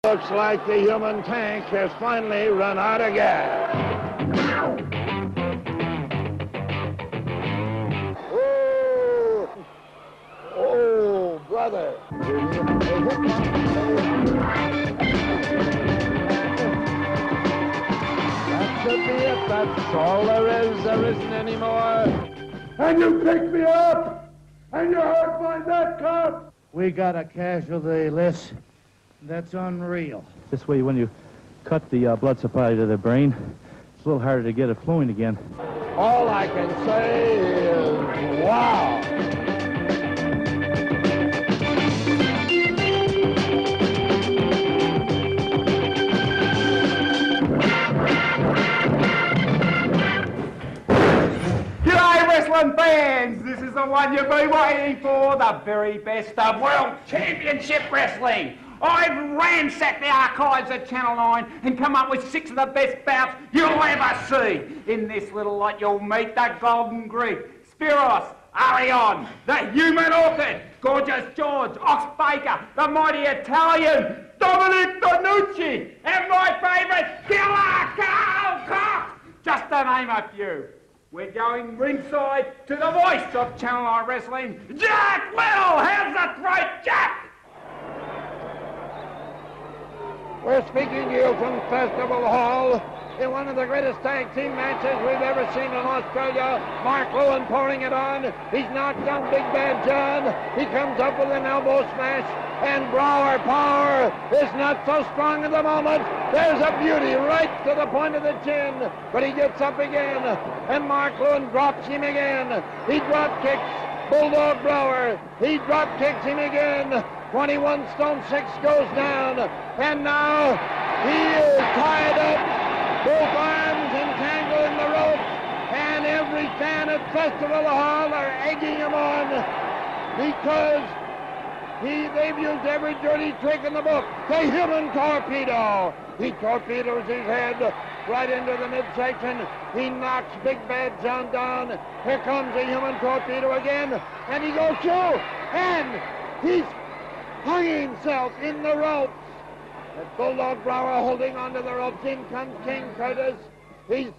Looks like the human tank has finally run out of gas. Oh, oh, brother. That should be it. That's all there is. There isn't any more. And you picked me up, and you hurt my neck, cop. We got a casualty list. That's unreal. This way, when you cut the blood supply to the brain, it's a little harder to get it flowing again. All I can say is, wow. G'day, wrestling fans! This is the one you've been waiting for, the very best of World Championship Wrestling. I've ransacked the archives at Channel 9 and come up with 6 of the best bouts you'll ever see. In this little lot, you'll meet the Golden Greek, Spiros, Arion, the Human Orchid, Gorgeous George, Ox Baker, the Mighty Italian, Domenic DeNucci, and my favourite, Killer Karl Kox, just to name a few. We're going ringside to the voice of Channel 9 Wrestling, Jack Little. How's the throat, Jack? We're speaking to you from Festival Hall in one of the greatest tag team matches we've ever seen in Australia. Mark Lewin pouring it on. He's knocked down Big Bad John. He comes up with an elbow smash, and Brower Power is not so strong at the moment. There's a beauty right to the point of the chin, but he gets up again, and Mark Lewin drops him again. He drop kicks Bulldog Brower. He drop kicks him again. 21 stone 6 goes down, and now he is tied up, both arms entangled in the rope, and every fan at Festival Hall are egging him on because they've used every dirty trick in the book. The human torpedo. He torpedoes his head right into the midsection. He knocks Big Bad John down. Here comes the human torpedo again, and he goes through, and he's hung himself in the ropes. The Bulldog Brower holding onto the ropes. In comes King Curtis. He's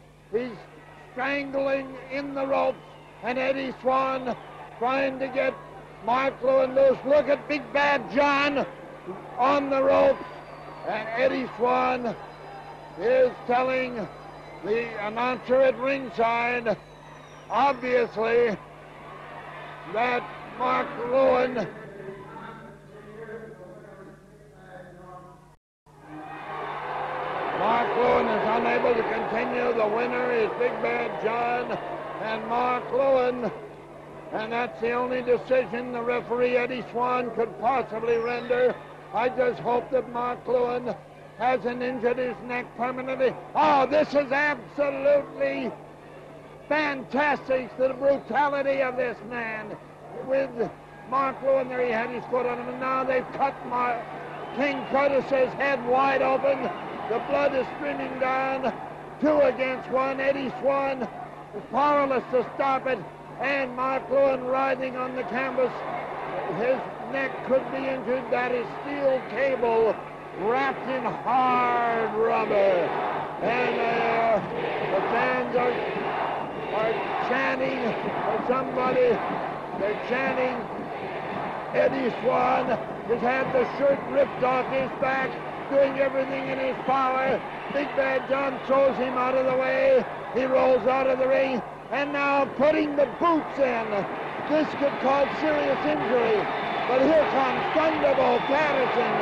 strangling in the ropes, and Eddie Swan trying to get Mark Lewin loose. Look at Big Bad John on the ropes, and Eddie Swan is telling the announcer at ringside, obviously, that Mark Lewin is unable to continue. The winner is Big Bad John and Mark Lewin, and that's the only decision the referee Eddie Swan could possibly render. I just hope that Mark Lewin hasn't injured his neck permanently. Oh, this is absolutely fantastic, the brutality of this man. With Mark Lewin there, he had his foot on him, and now they've cut King Curtis's head wide open. The blood is streaming down. 2 against 1. Eddie Swan is powerless to stop it, and Mark Lewin riding on the canvas. His neck could be injured. That is steel cable wrapped in hard rubber. And the fans are chanting for somebody. They're chanting. Eddie Swan has had the shirt ripped off his back, doing everything in his power. Big Bad John throws him out of the way. He rolls out of the ring, and now putting the boots in. This could cause serious injury. But here comes Thunderbolt Patterson,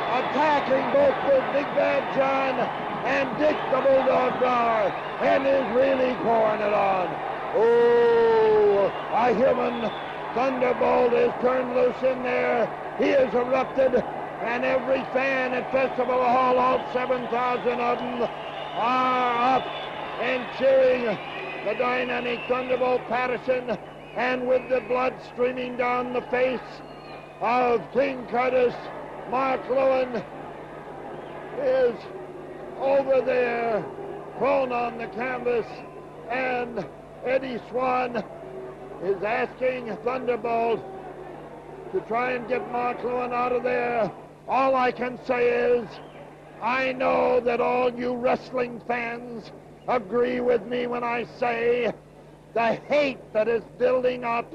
attacking both with Big Bad John and Dick the Bulldog Brower, and is really pouring it on. Oh, a human Thunderbolt is turned loose in there. He has erupted, and every fan at Festival Hall, all 7,000 of them, are up and cheering the dynamic Thunderbolt Patterson, and with the blood streaming down the face of King Curtis, Mark Lewin is over there, prone on the canvas, and Eddie Swan is asking Thunderbolt to try and get Mark Lewin out of there. All I can say is, I know that all you wrestling fans agree with me when I say the hate that is building up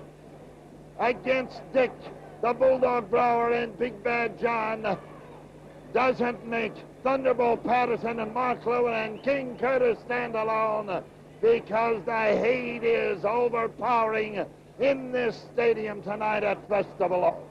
against Dick, the Bulldog Brower, and Big Bad John doesn't make Thunderbolt Patterson and Mark Lewin and King Curtis stand alone, because the hate is overpowering in this stadium tonight at Festival Hall.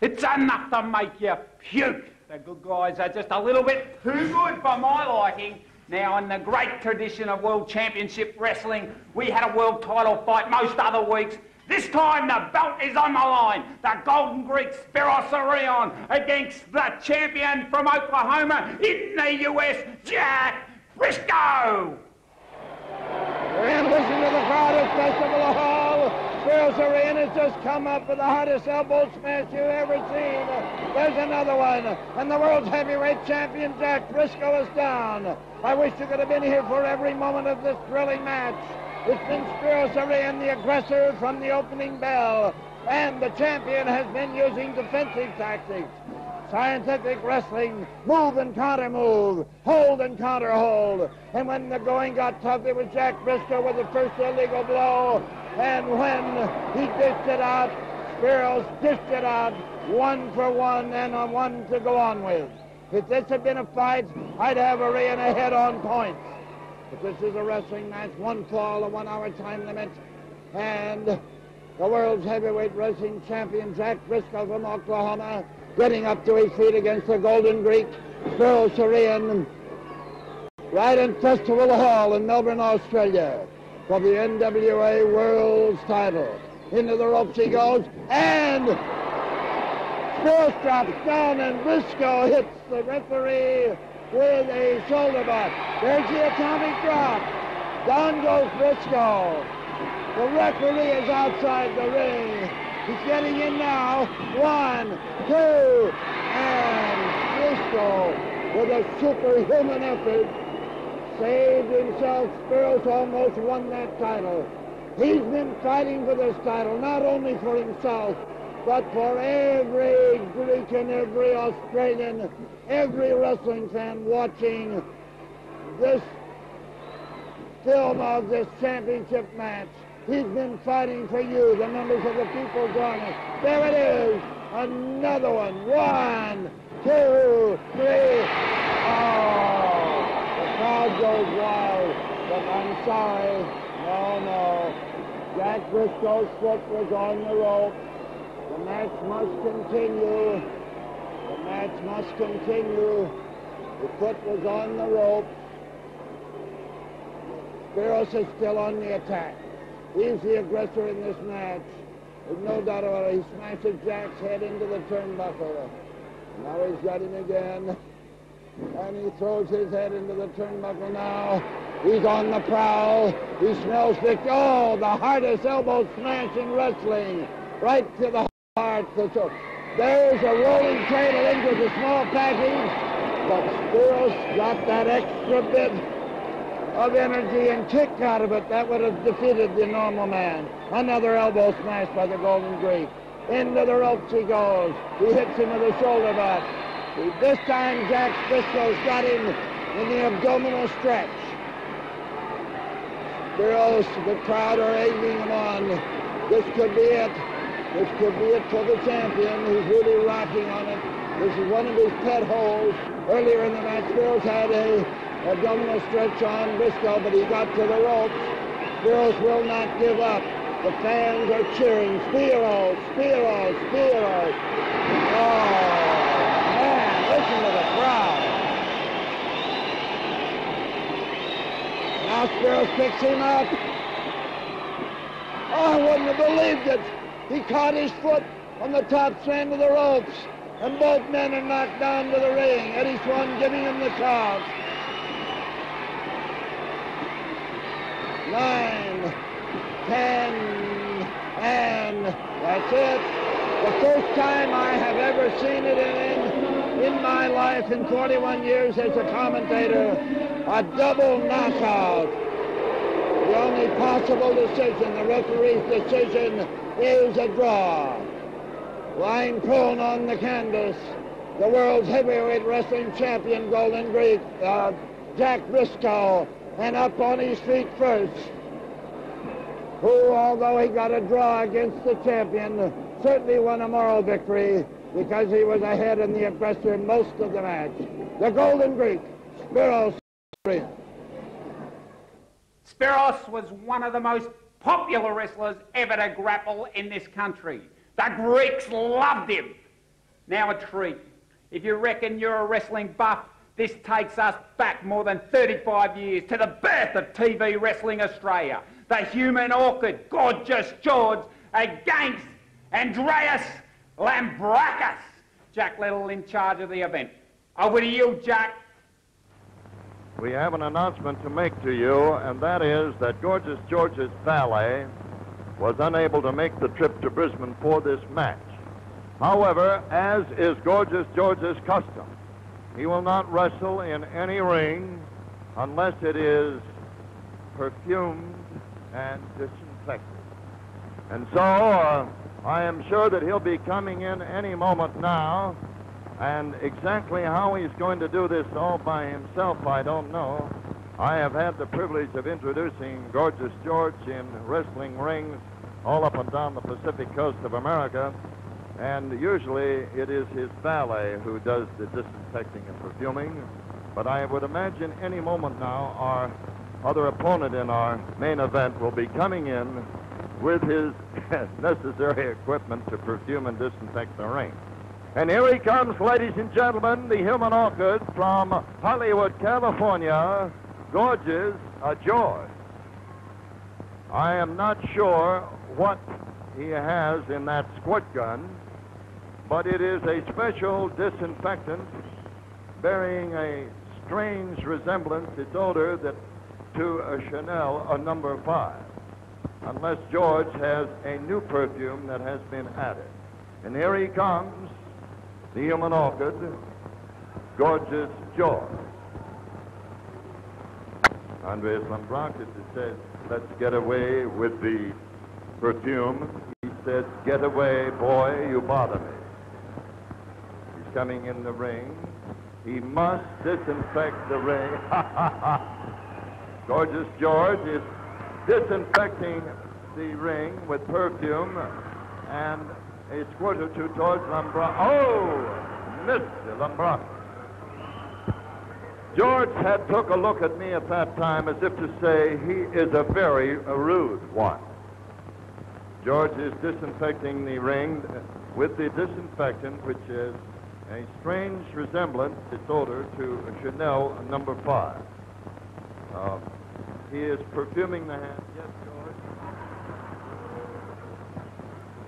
It's enough to make you puke. The good guys are just a little bit too good for my liking. Now, in the great tradition of World Championship Wrestling, we had a world title fight most other weeks. This time, the belt is on the line. The Golden Greek Spiros Arion against the champion from Oklahoma in the U.S., Jack Brisco. And listen to the crowd at Festival Hall. Spiros Arion has just come up with the hardest elbow smash you've ever seen. There's another one. And the world's heavyweight champion, Jack Brisco, is down. I wish you could have been here for every moment of this thrilling match. It's been Spiros Arion, the aggressor, from the opening bell. And the champion has been using defensive tactics. Scientific wrestling, move and counter move, hold and counter hold. And when the going got tough, it was Jack Brisco with the first illegal blow. And when he dished it out, Spiros dished it out, 1 for 1 and a 1 to go on with. If this had been a fight, I'd have Arion ahead on points. But this is a wrestling match, 1 fall, a 1 hour time limit. And the world's heavyweight wrestling champion, Jack Brisco from Oklahoma, getting up to his feet against the Golden Greek, Spiros Arion, right in Festival Hall in Melbourne, Australia, for the NWA World's title. Into the ropes he goes, and Spiros drops down, and Brisco hits the referee with a shoulder butt. There's the atomic drop. Down goes Brisco. The referee is outside the ring. He's getting in now. 1, 2, and Brisco, with a superhuman effort, saved himself. Spiros almost won that title. He's been fighting for this title, not only for himself, but for every Greek and every Australian, every wrestling fan watching this film of this championship match. He's been fighting for you, the members of the People's Army. There it is, another one. 1, 2, 3. Oh, the crowd goes wild, but I'm sorry. No. Jack Brisco's foot was on the rope. The match must continue. The match must continue. The foot was on the rope. Spiros is still on the attack. He's the aggressor in this match. There's no doubt about it. He smashes Jack's head into the turnbuckle. Now he's got him again. And he throws his head into the turnbuckle now. He's on the prowl. He smells victory. Oh, the hardest elbow smash in wrestling. Right to the heart. There's a rolling cradle into the small package. But Spiros got that extra bit of energy and kick out of it. That would have defeated the normal man. Another elbow smash by the Golden Greek. Into the ropes he goes. He hits him with a shoulder butt. This time Jack Brisco's got him in the abdominal stretch. Spiros, the crowd are egging him on. This could be it. This could be it for the champion, who's really rocking on it. This is one of his pet holes. Earlier in the match, Spiros had a abdominal stretch on Brisco, but he got to the ropes. Spiros will not give up. The fans are cheering. Spiros, Spiros, Spiros. Oh, man, listen to the crowd. Now Spiros picks him up. Oh, I wouldn't have believed it. He caught his foot on the top strand of the ropes, and both men are knocked down to the ring. Eddie Swan giving him the count. 9, 10, and that's it. The first time I have ever seen it in my life in 41 years as a commentator, a double knockout. The only possible decision, the referee's decision, is a draw. lying prone on the canvas, the world's heavyweight wrestling champion, Golden Greek, Jack Brisco, and up on his feet first, who, although he got a draw against the champion, certainly won a moral victory because he was ahead in the aggressor most of the match. The Golden Greek, Spiros. Spiros was one of the most popular wrestlers ever to grapple in this country. The Greeks loved him. Now a treat. If you reckon you're a wrestling buff, this takes us back more than 35 years to the birth of TV Wrestling Australia. The human orchid, Gorgeous George, against Andreas Lambrackus. Jack Little in charge of the event. Over to you, Jack. We have an announcement to make to you, and that is that Gorgeous George's valet was unable to make the trip to Brisbane for this match. However, as is Gorgeous George's custom, he will not wrestle in any ring unless it is perfumed and disinfected. And so I am sure that he'll be coming in any moment now, and exactly how he's going to do this all by himself, I don't know. I have had the privilege of introducing Gorgeous George in wrestling rings all up and down the Pacific coast of America, and usually it is his valet who does the disinfecting and perfuming. But I would imagine any moment now our other opponent in our main event will be coming in with his necessary equipment to perfume and disinfect the ring. And here he comes, ladies and gentlemen, the human orchid from Hollywood, California, Gorgeous George. I am not sure what he has in that squirt gun, but it is a special disinfectant bearing a strange resemblance, its odor, to a Chanel, number 5, unless George has a new perfume that has been added. And here he comes, the human orchid, Gorgeous George. Andreas Lambrackus says, let's get away with the perfume. He said, get away, boy, you bother me. He's coming in the ring. He must disinfect the ring. Gorgeous George is disinfecting the ring with perfume and a squirt or two towards Lambrackus. Oh, Mr. Lambrackus. George had took a look at me at that time as if to say he is a very rude one. George is disinfecting the ring with the disinfectant, which is a strange resemblance, its odor, to a Chanel number 5. He is perfuming the hand. Yes, George?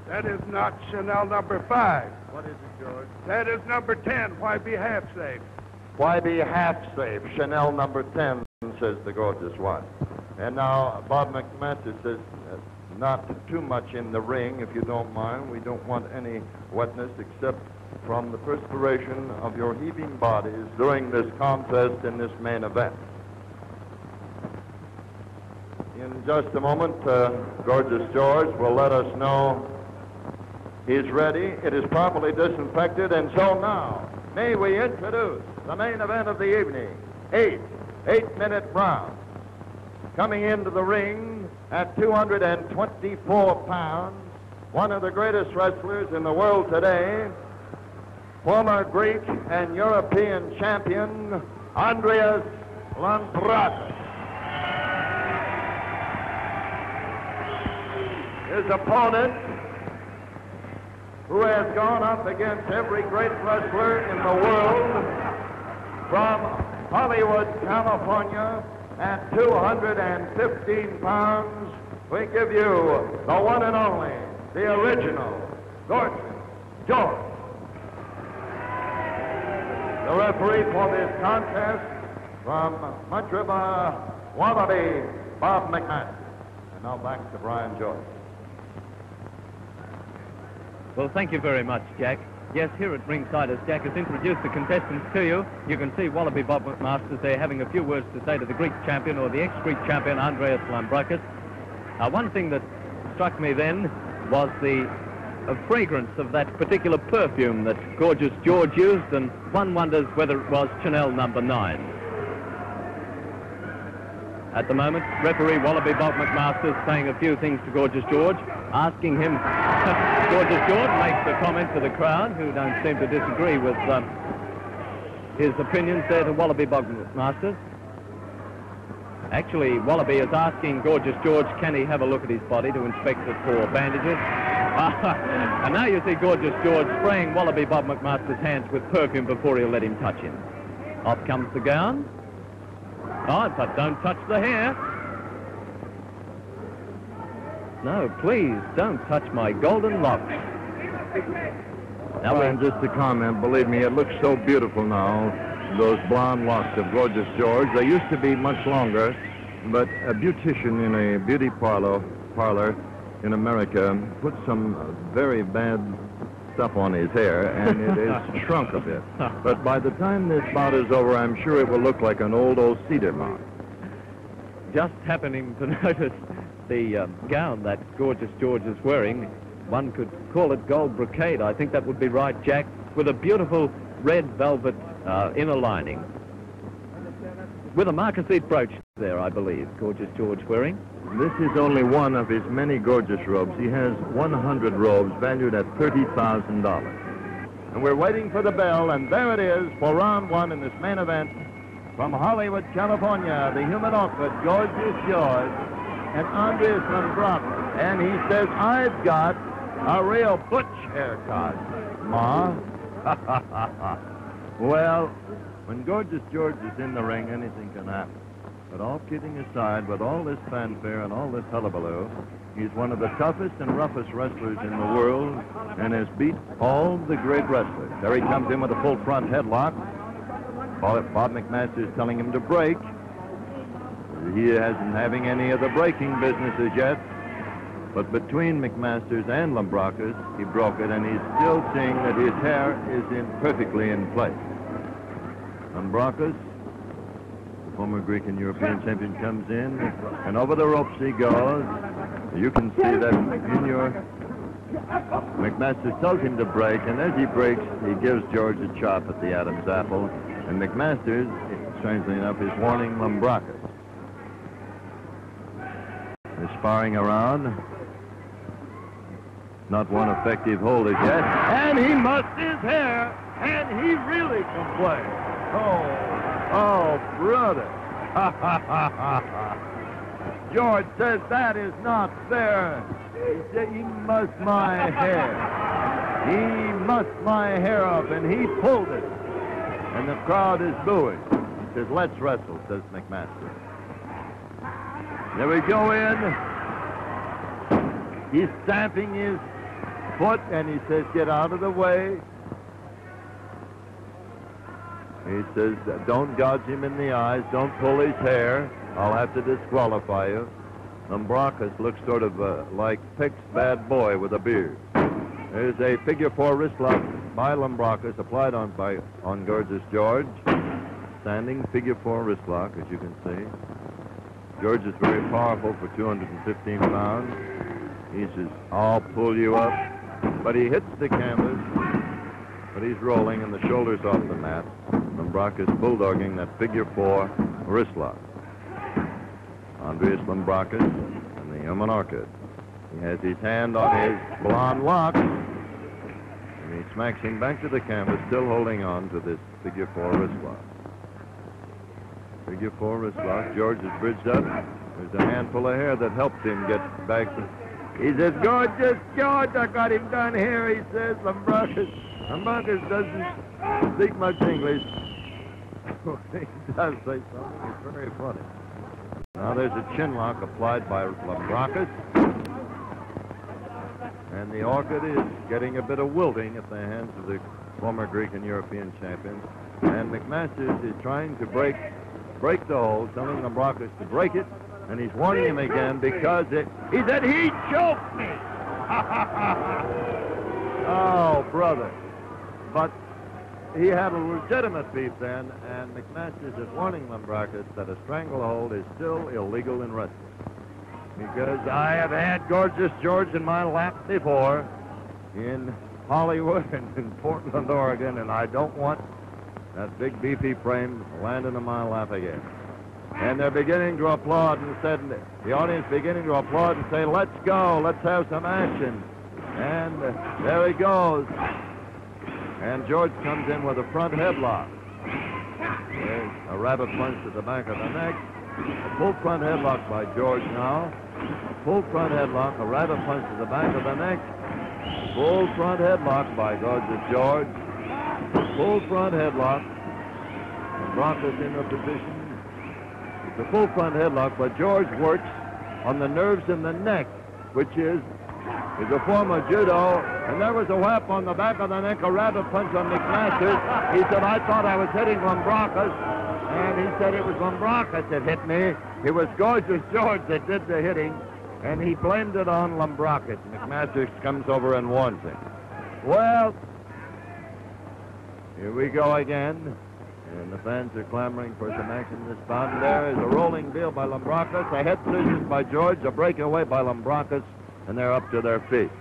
That is not Chanel number 5. What is it, George? That is number 10. Why be half safe? Why be half safe? Chanel number 10, says the Gorgeous one. And now Bob McMaster says, not too much in the ring, if you don't mind. We don't want any wetness except from the perspiration of your heaving bodies during this contest in this main event. In just a moment, Gorgeous George will let us know he's ready. It is properly disinfected, and so now, may we introduce the main event of the evening, 8-minute round. Coming into the ring at 224 pounds, one of the greatest wrestlers in the world today, former Greek and European champion, Andreas Lambrackus. His opponent, who has gone up against every great wrestler in the world, from Hollywood, California, at 215 pounds, we give you the one and only, the original, Gorgeous George. The referee for this contest from Mud River, Wallaby, Bob McMahon. And now back to Brian George. Well, thank you very much, Jack. Yes, here at ringside, as Jack has introduced the contestants to you, you can see Wallaby Bob McMasters there having a few words to say to the Greek champion, or the ex-Greek champion, Andreas Lambrackus. One thing that struck me then was the fragrance of that particular perfume that Gorgeous George used, and one wonders whether it was Chanel number 9. At the moment, referee Wallaby Bob McMaster is saying a few things to Gorgeous George, asking him. Gorgeous George makes a comment to the crowd, who don't seem to disagree with his opinions there to Wallaby Bob McMaster. Actually, Wallaby is asking Gorgeous George, can he have a look at his body to inspect it for bandages? And now you see Gorgeous George spraying Wallaby Bob McMaster's hands with perfume before he'll let him touch him. Off comes the gown. Oh, but don't touch the hair. No, please, don't touch my golden locks. Now, and just a comment, believe me, it looks so beautiful now, those blonde locks of Gorgeous George. They used to be much longer, but a beautician in a beauty parlor in America put some very bad stuff on his hair, and it has shrunk a bit. But by the time this bout is over, I'm sure it will look like an old cedar mount. Just happening to notice the gown that Gorgeous George is wearing, one could call it gold brocade. I think that would be right, Jack, with a beautiful red velvet inner lining. With a marquisite brooch there, I believe, Gorgeous George wearing. This is only one of his many gorgeous robes. He has 100 robes valued at $30,000. And we're waiting for the bell, and there it is for round 1 in this main event. From Hollywood, California, the human orchid, Gorgeous George, and Andreas Lambrackus. And he says, I've got a real butch haircut, Ma. Well, when Gorgeous George is in the ring, anything can happen. But all kidding aside, with all this fanfare and all this hullabaloo, he's one of the toughest and roughest wrestlers in the world and has beat all the great wrestlers. There he comes in with a full front headlock. Bob McMaster is telling him to break. He isn't having any of the breaking businesses yet. But between McMaster's and Lambrackus, he broke it, and he's still seeing that his hair is perfectly in place. Lambrackus, the former Greek and European champion, comes in, and over the ropes he goes. You can see that in your... McMaster tells him to break, and as he breaks, he gives George a chop at the Adam's apple, and McMaster, strangely enough, is warning Lambrackus. They're sparring around. Not one effective hold as yet. And he mussed his hair, and he really can play. Oh, brother. George says that is not fair. He said, he mussed my hair. He mussed my hair up, and he pulled it. And the crowd is booing. He says, let's wrestle, says McMaster. There we go in. He's stamping his foot, and he says, get out of the way. He says, don't gouge him in the eyes, don't pull his hair. I'll have to disqualify you. Lambrackus looks sort of like Pick's bad boy with a beard. There's a figure 4 wrist lock by Lambrackus applied on Gorgeous George. Standing figure 4 wrist lock, as you can see. George is very powerful for 215 pounds. He says, I'll pull you up. But he hits the canvas, but he's rolling and the shoulders off the mat. Lambrackus bulldogging that figure 4 wrist lock. Andreas Lambrackus and the human orchid. He has his hand on his blonde lock, and he smacks him back to the canvas, still holding on to this figure 4 wrist lock. Figure 4 wrist lock. George is bridged up. There's a handful of hair that helped him get back to... He says, Gorgeous George, I got him done here, he says. Lambrackus doesn't speak much English. He does say something. It's very funny. Now there's a chin lock applied by Lambrackus. And the orchid is getting a bit of wilting at the hands of the former Greek and European champions. And McMaster is trying to break the hold, telling Lambrackus to break it. And he's warning him again because he said he choked me. Oh, brother. But he had a legitimate beef then, and McMaster is warning Lambrackus that a stranglehold is still illegal in wrestling. Because I have had Gorgeous George in my lap before, in Hollywood and in Portland, Oregon, and I don't want that big beefy frame landing in my lap again. And they're beginning to applaud and said, the audience beginning to applaud and say, let's go, let's have some action. And there he goes. And George comes in with a front headlock. There's a rabbit punch to the back of the neck. A full front headlock by George now. A full front headlock, a rabbit punch to the back of the neck. Full front headlock by Gorgeous George. Full front headlock. Lambrackus in a position. It's a full front headlock, but George works on the nerves in the neck, which is a form of judo. And there was a whap on the back of the neck, a rabbit punch on McMasters. He said, I thought I was hitting Lambrackus. And he said it was Lambrackus that hit me. It was Gorgeous George that did the hitting. And he blamed it on Lambrackus. McMasters comes over and warns him. Well, here we go again. And the fans are clamoring for some action in this bout. And there is a rolling deal by Lambrackus, a head scissors by George, a breakaway by Lambrackus, and they're up to their feet.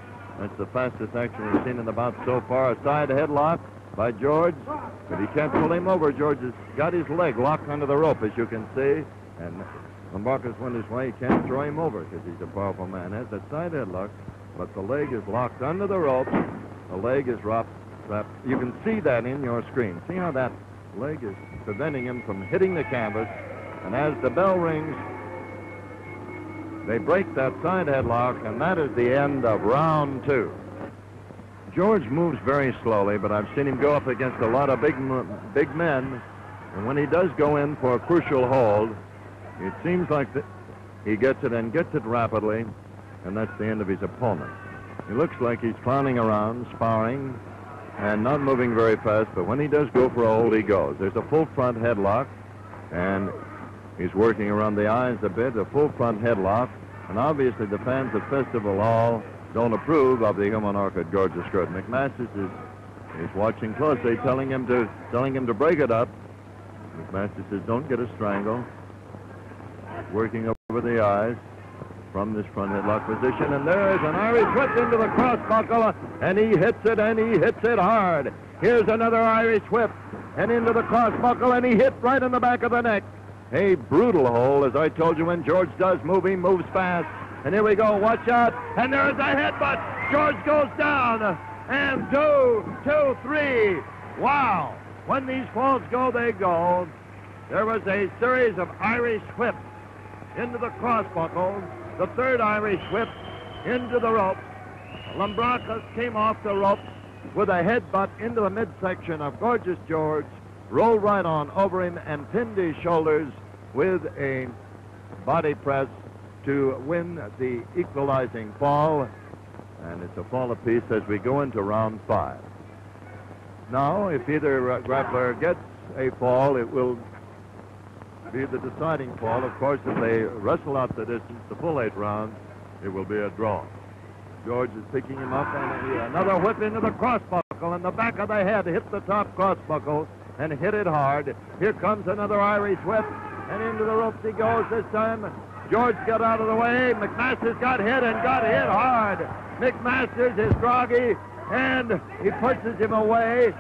That's the fastest action we've seen in the bout so far. A side headlock by George, but he can't pull him over. George has got his leg locked under the rope, as you can see. And Lambrackus went his way. He can't throw him over because he's a powerful man. Has that side headlock, but the leg is locked under the rope. The leg is wrapped. You can see that in your screen. See how that leg is preventing him from hitting the canvas. And as the bell rings, they break that side headlock, and that is the end of round 2. George moves very slowly, but I've seen him go up against a lot of big men, and when he does go in for a crucial hold, it seems like he gets it and gets it rapidly, and that's the end of his opponent. He looks like he's clowning around, sparring, and not moving very fast, but when he does go for a hold, he goes. There's a full front headlock, and he's working around the eyes a bit, a full front headlock, and obviously the fans at Festival Hall don't approve of the human orchid Gorgeous George. McMasters is watching closely, telling him to break it up. McMasters says, don't get a strangle. Working over the eyes from this front headlock position, and there is an Irish whip into the crossbuckle, and he hits it hard. Here's another Irish whip, and into the crossbuckle, and he hit right in the back of the neck. A brutal hold, as I told you, when George does move, he moves fast. And here we go, watch out, and there is a headbutt. George goes down, and 2, 3. Wow, when these falls go, they go. There was a series of Irish whips into the crossbuckle, the third Irish whip into the rope. Lambrackus came off the rope with a headbutt into the midsection of Gorgeous George, rolled right on over him and pinned his shoulders with a body press to win the equalizing fall. And it's a fall apiece as we go into round 5. Now, if either grappler gets a fall, it will be the deciding fall. Of course, if they wrestle out the distance, the full 8 rounds, it will be a draw. George is picking him up, and another whip into the crossbuckle, and the back of the head hit the top crossbuckle and hit it hard. Here comes another Irish whip, and into the ropes he goes this time. George got out of the way. McMasters got hit and got hit hard. McMasters is groggy, and he pushes him away.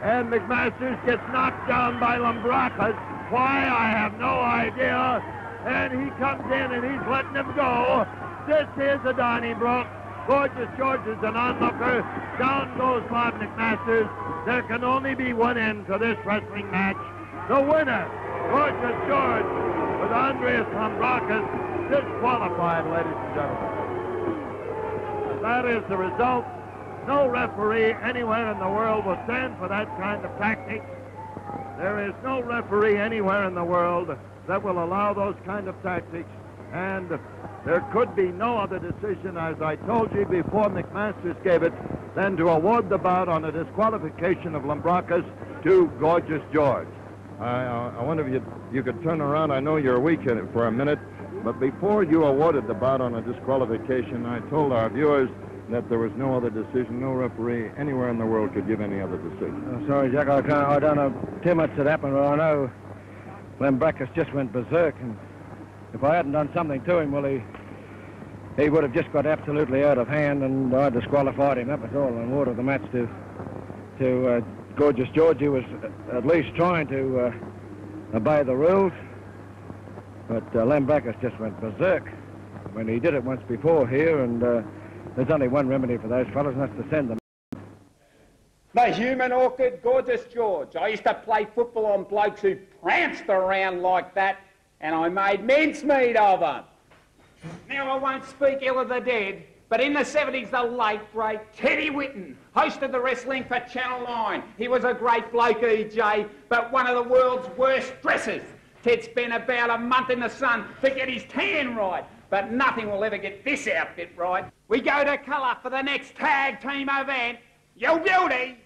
And McMasters gets knocked down by Lambrackus. Why, I have no idea. And he comes in and he's letting him go. This is a Donnybrook. Gorgeous George is an onlooker. Down goes Bob McMasters. There can only be one end to this wrestling match. The winner, Gorgeous George, with Andreas Lambrackus, disqualified, ladies and gentlemen. That is the result. No referee anywhere in the world will stand for that kind of tactics. There is no referee anywhere in the world that will allow those kind of tactics. And there could be no other decision, as I told you before McMasters gave it, than to award the bout on a disqualification of Lambrackus to Gorgeous George. I wonder if you could turn around. I know you're weak in it for a minute, but before you awarded the bout on a disqualification, I told our viewers that there was no other decision, no referee anywhere in the world could give any other decision. I'm sorry, Jack, I don't know too much that happened, but I know Lambrackus just went berserk, and if I hadn't done something to him, well, he would have just got absolutely out of hand, and I disqualified him. That was all, and ordered the match to Gorgeous George. He was at least trying to obey the rules, but Lambrackus just went berserk when he did it once before here, and there's only one remedy for those fellas, and that's to send them. The human orchid, Gorgeous George. I used to play football on blokes who pranced around like that, and I made mincemeat of them. Now, I won't speak ill of the dead, but in the 70s, the late, great Teddy Whitten hosted the wrestling for Channel 9. He was a great bloke, EJ, but one of the world's worst dressers. Ted spent about a month in the sun to get his tan right, but nothing will ever get this outfit right. We go to colour for the next tag team event. Yo, beauty!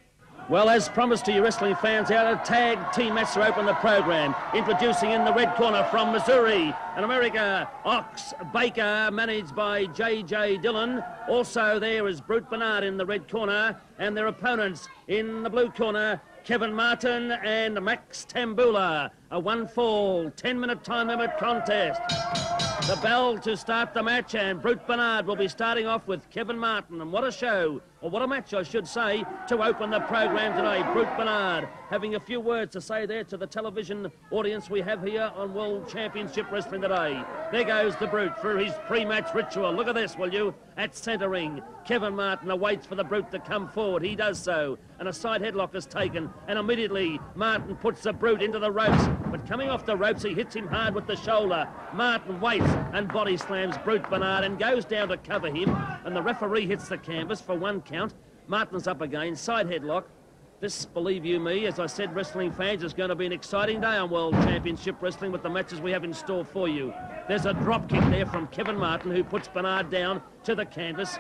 Well, as promised to you wrestling fans, our tag team match to open the program. Introducing in the red corner from Missouri and America, Ox Baker, managed by J.J.Dillion. Also there is Brute Bernard in the red corner, and their opponents in the blue corner, Kevin Martin and Max Tamboola. A one-fall, 10-minute time limit contest. The bell to start the match, and Brute Bernard will be starting off with Kevin Martin. And what a show, or what a match, I should say, to open the program today. Brute Bernard having a few words to say there to the television audience we have here on World Championship Wrestling today. There goes the Brute for his pre-match ritual. Look at this, will you? At centre ring, Kevin Martin awaits for the Brute to come forward. He does so, and a side headlock is taken, and immediately Martin puts the Brute into the ropes. But coming off the ropes, he hits him hard with the shoulder. Martin waits and body slams Brute Bernard and goes down to cover him, and the referee hits the canvas for one count. Martin's up again, side headlock. This, believe you me, as I said, wrestling fans, is going to be an exciting day on World Championship Wrestling with the matches we have in store for you. There's a drop kick there from Kevin Martin, who puts Bernard down to the canvas.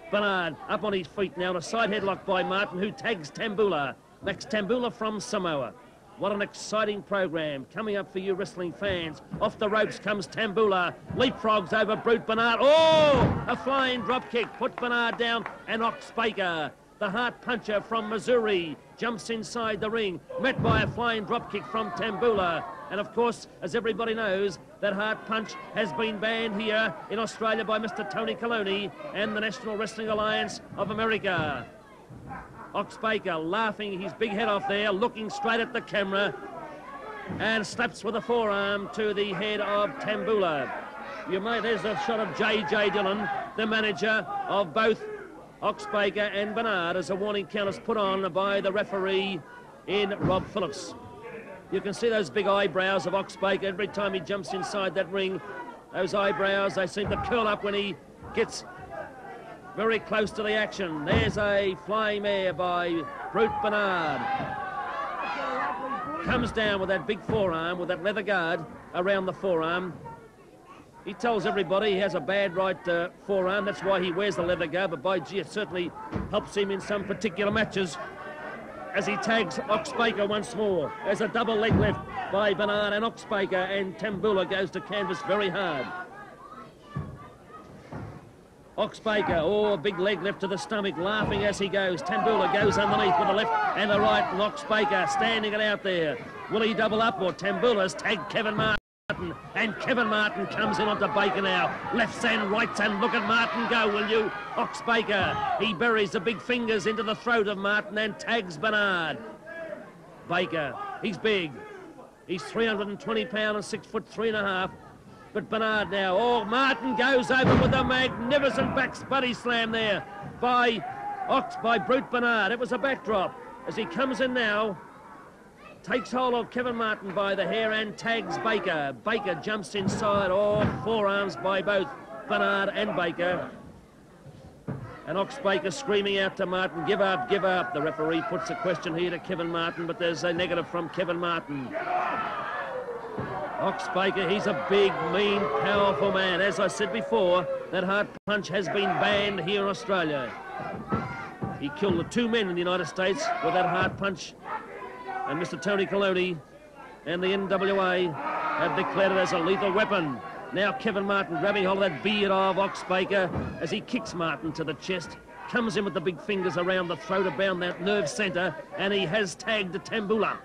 Bernard up on his feet now, and a side headlock by Martin, who tags Tamboola. Max Tamboola from Samoa. What an exciting program coming up for you wrestling fans. Off the ropes comes Tamboola, leapfrogs over Brute Bernard. Oh, a flying drop kick, put Bernard down, and Ox Baker, the Hart puncher from Missouri, jumps inside the ring, met by a flying drop kick from Tamboola. And of course, as everybody knows, that Hart punch has been banned here in Australia by Mr. Tony Coloni and the National Wrestling Alliance of America. Ox Baker laughing his big head off there, looking straight at the camera, and slaps with a forearm to the head of Tamboola. There's a shot of J.J.Dillion, the manager of both Ox Baker and Bernard, as a warning count is put on by the referee in Rob Phillips. You can see those big eyebrows of Ox Baker every time he jumps inside that ring. Those eyebrows, they seem to curl up when he gets very close to the action. There's a flying mare by Brute Bernard. Comes down with that big forearm, with that leather guard around the forearm. He tells everybody he has a bad right forearm. That's why he wears the leather guard, but by gee, it certainly helps him in some particular matches. As he tags Ox Baker once more. There's a double leg lift by Bernard, and Ox Baker, and Tamboola goes to canvas very hard. Ox Baker, oh, a big leg lift to the stomach, laughing as he goes. Tamboola goes underneath with the left and the right, and Ox Baker standing it out there. Will he double up, or Tamboola's tagged Kevin Martin? And Kevin Martin comes in onto Baker now. Lefts and rights, and look at Martin go, will you? Ox Baker, he buries the big fingers into the throat of Martin and tags Bernard. Baker, he's big. He's 320 pounds and 6'3.5". But Bernard now, oh, Martin goes over with a magnificent back body slam there by Brute Bernard. It was a backdrop. As he comes in now, takes hold of Kevin Martin by the hair and tags Baker. Baker jumps inside, oh, forearms by both Bernard and Baker. And Ox Baker screaming out to Martin, give up, give up. The referee puts a question here to Kevin Martin, but there's a negative from Kevin Martin. Ox Baker, he's a big, mean, powerful man. As I said before, that hard punch has been banned here in Australia. He killed the 2 men in the United States with that hard punch. And Mr. Tony Coloni and the NWA have declared it as a lethal weapon. Now Kevin Martin grabbing hold of that beard of Ox Baker as he kicks Martin to the chest. Comes in with the big fingers around the throat, around that nerve centre, and he has tagged Tamboola.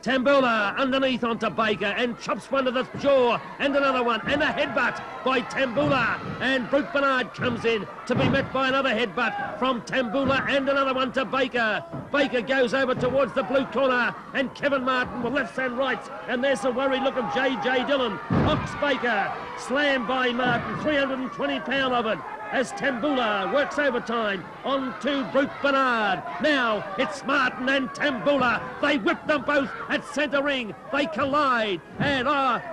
Tamboola underneath onto Baker and chops one to the jaw and another one and a headbutt by Tamboola, and Brute Bernard comes in to be met by another headbutt from Tamboola and another one to Baker. Baker goes over towards the blue corner and Kevin Martin with lefts and rights, and there's the worried look of J.J.Dillion. Ox Baker slammed by Martin, 320 pound of it, as Tamboola works overtime on to Brute Bernard. Now it's Martin and Tamboola. They whip them both at centre ring. They collide, and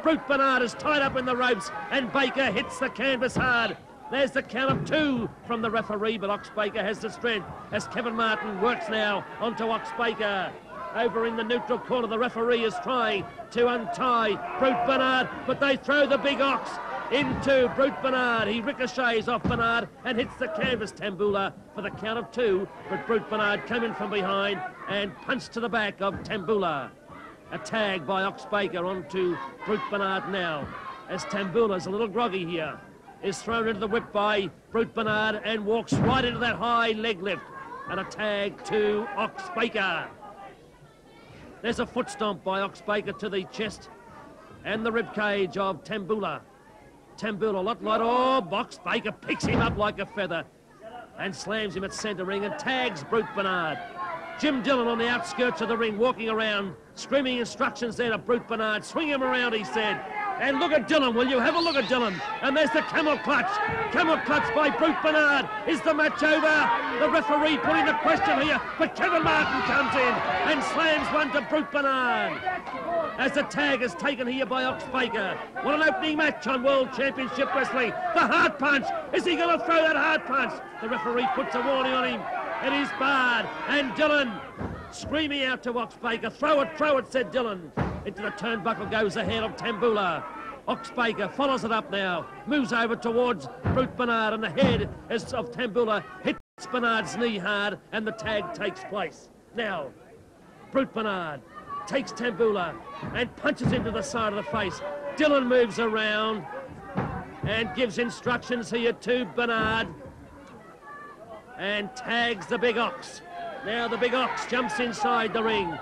Brute Bernard is tied up in the ropes, and Baker hits the canvas hard. There's the count of 2 from the referee, but Ox Baker has the strength as Kevin Martin works now onto Ox Baker. Over in the neutral corner, the referee is trying to untie Brute Bernard, but they throw the big Ox into Brute Bernard. He ricochets off Bernard and hits the canvas. Tamboola for the count of 2, but Brute Bernard came in from behind and punched to the back of Tamboola. A tag by Ox Baker onto Brute Bernard now, as Tamboola's a little groggy here. Is thrown into the whip by Brute Bernard and walks right into that high leg lift. And a tag to Ox Baker. There's a foot stomp by Ox Baker to the chest and the rib cage of Tamboola. Tamboola, a lot lighter. Oh, Ox Baker picks him up like a feather and slams him at centre ring and tags Brute Bernard. Jim Dillon on the outskirts of the ring, walking around, screaming instructions there to Brute Bernard. Swing him around, he said. And look at Dillon, will you? Have a look at Dillon. And there's the camel clutch. Camel clutch by Brute Bernard. Is the match over? The referee putting the question here, but Kevin Martin comes in and slams one to Brute Bernard. As the tag is taken here by Ox Baker. What an opening match on World Championship Wrestling. The hard punch. Is he going to throw that hard punch? The referee puts a warning on him. It is barred. And Dillon screaming out to Ox Baker. Throw it, said Dillon. Into the turnbuckle goes the head of Tamboola. Ox Baker follows it up now, moves over towards Brute Bernard, and the head of Tamboola hits Bernard's knee hard, and the tag takes place. Now, Brute Bernard takes Tamboola and punches into the side of the face. Dillon moves around and gives instructions here to Bernard and tags the big Ox. Now the big Ox jumps inside the ring.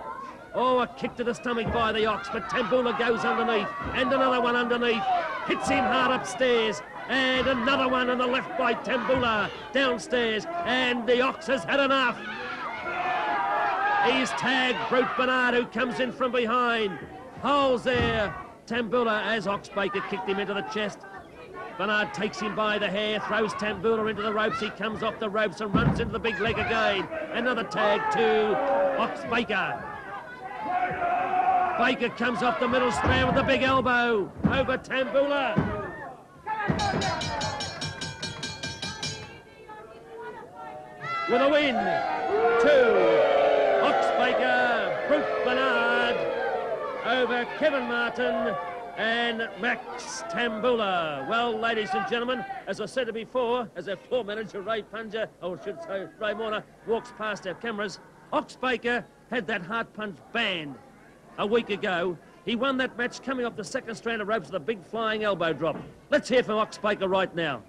Oh, a kick to the stomach by the Ox, but Tamboola goes underneath, and another one underneath. Hits him hard upstairs, and another one on the left by Tamboola downstairs, and the Ox has had enough. He's tagged Brute Bernard, who comes in from behind. Holds there. Tamboola, as Ox Baker kicked him into the chest. Bernard takes him by the hair, throws Tamboola into the ropes. He comes off the ropes and runs into the big leg again. Another tag to Ox Baker. Baker comes off the middle strand with a big elbow over Tamboola. With a win, 2, Ox Baker, Brute Bernard over Kevin Martin and Max Tamboola. Well, ladies and gentlemen, as I said before, as our floor manager, Ray Punger, or I should say Ray Warner, walks past our cameras, Ox Baker had that hard punch banned a week ago. He won that match coming off the second strand of ropes with a big flying elbow drop. Let's hear from Ox Baker right now.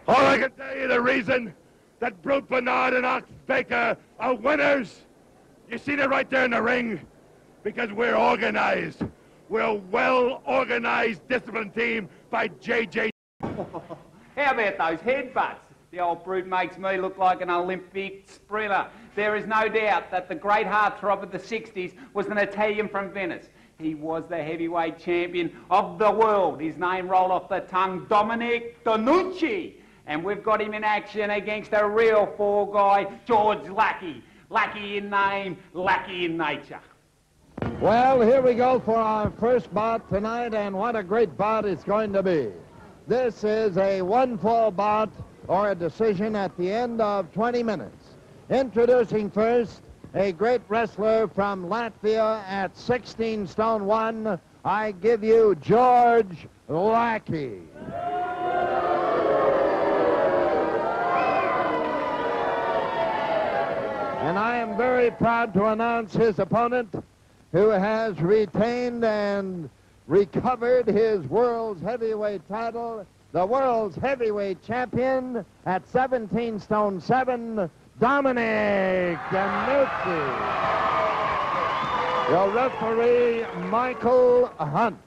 All I can tell you the reason that Brute Bernard and Ox Baker are winners. You see that right there in the ring? Because we're organized. We're a well-organized, disciplined team by J.J. How about those headbutts? The old brute makes me look like an Olympic sprinter. There is no doubt that the great heartthrob of the 60s was an Italian from Venice. He was the heavyweight champion of the world. His name rolled off the tongue, Domenic DeNucci. And we've got him in action against a real fall guy, George Lackey. Lackey in name, Lackey in nature. Well, here we go for our first bout tonight, and what a great bout it's going to be. This is a one-fall bout or a decision at the end of 20 minutes. Introducing first a great wrestler from Latvia at 16 stone 1. I give you George Lackey. And I am very proud to announce his opponent, who has retained and recovered his world's heavyweight title, the world's heavyweight champion at 17 stone 7, Domenic DeNucci. Your referee, Michael Hunt.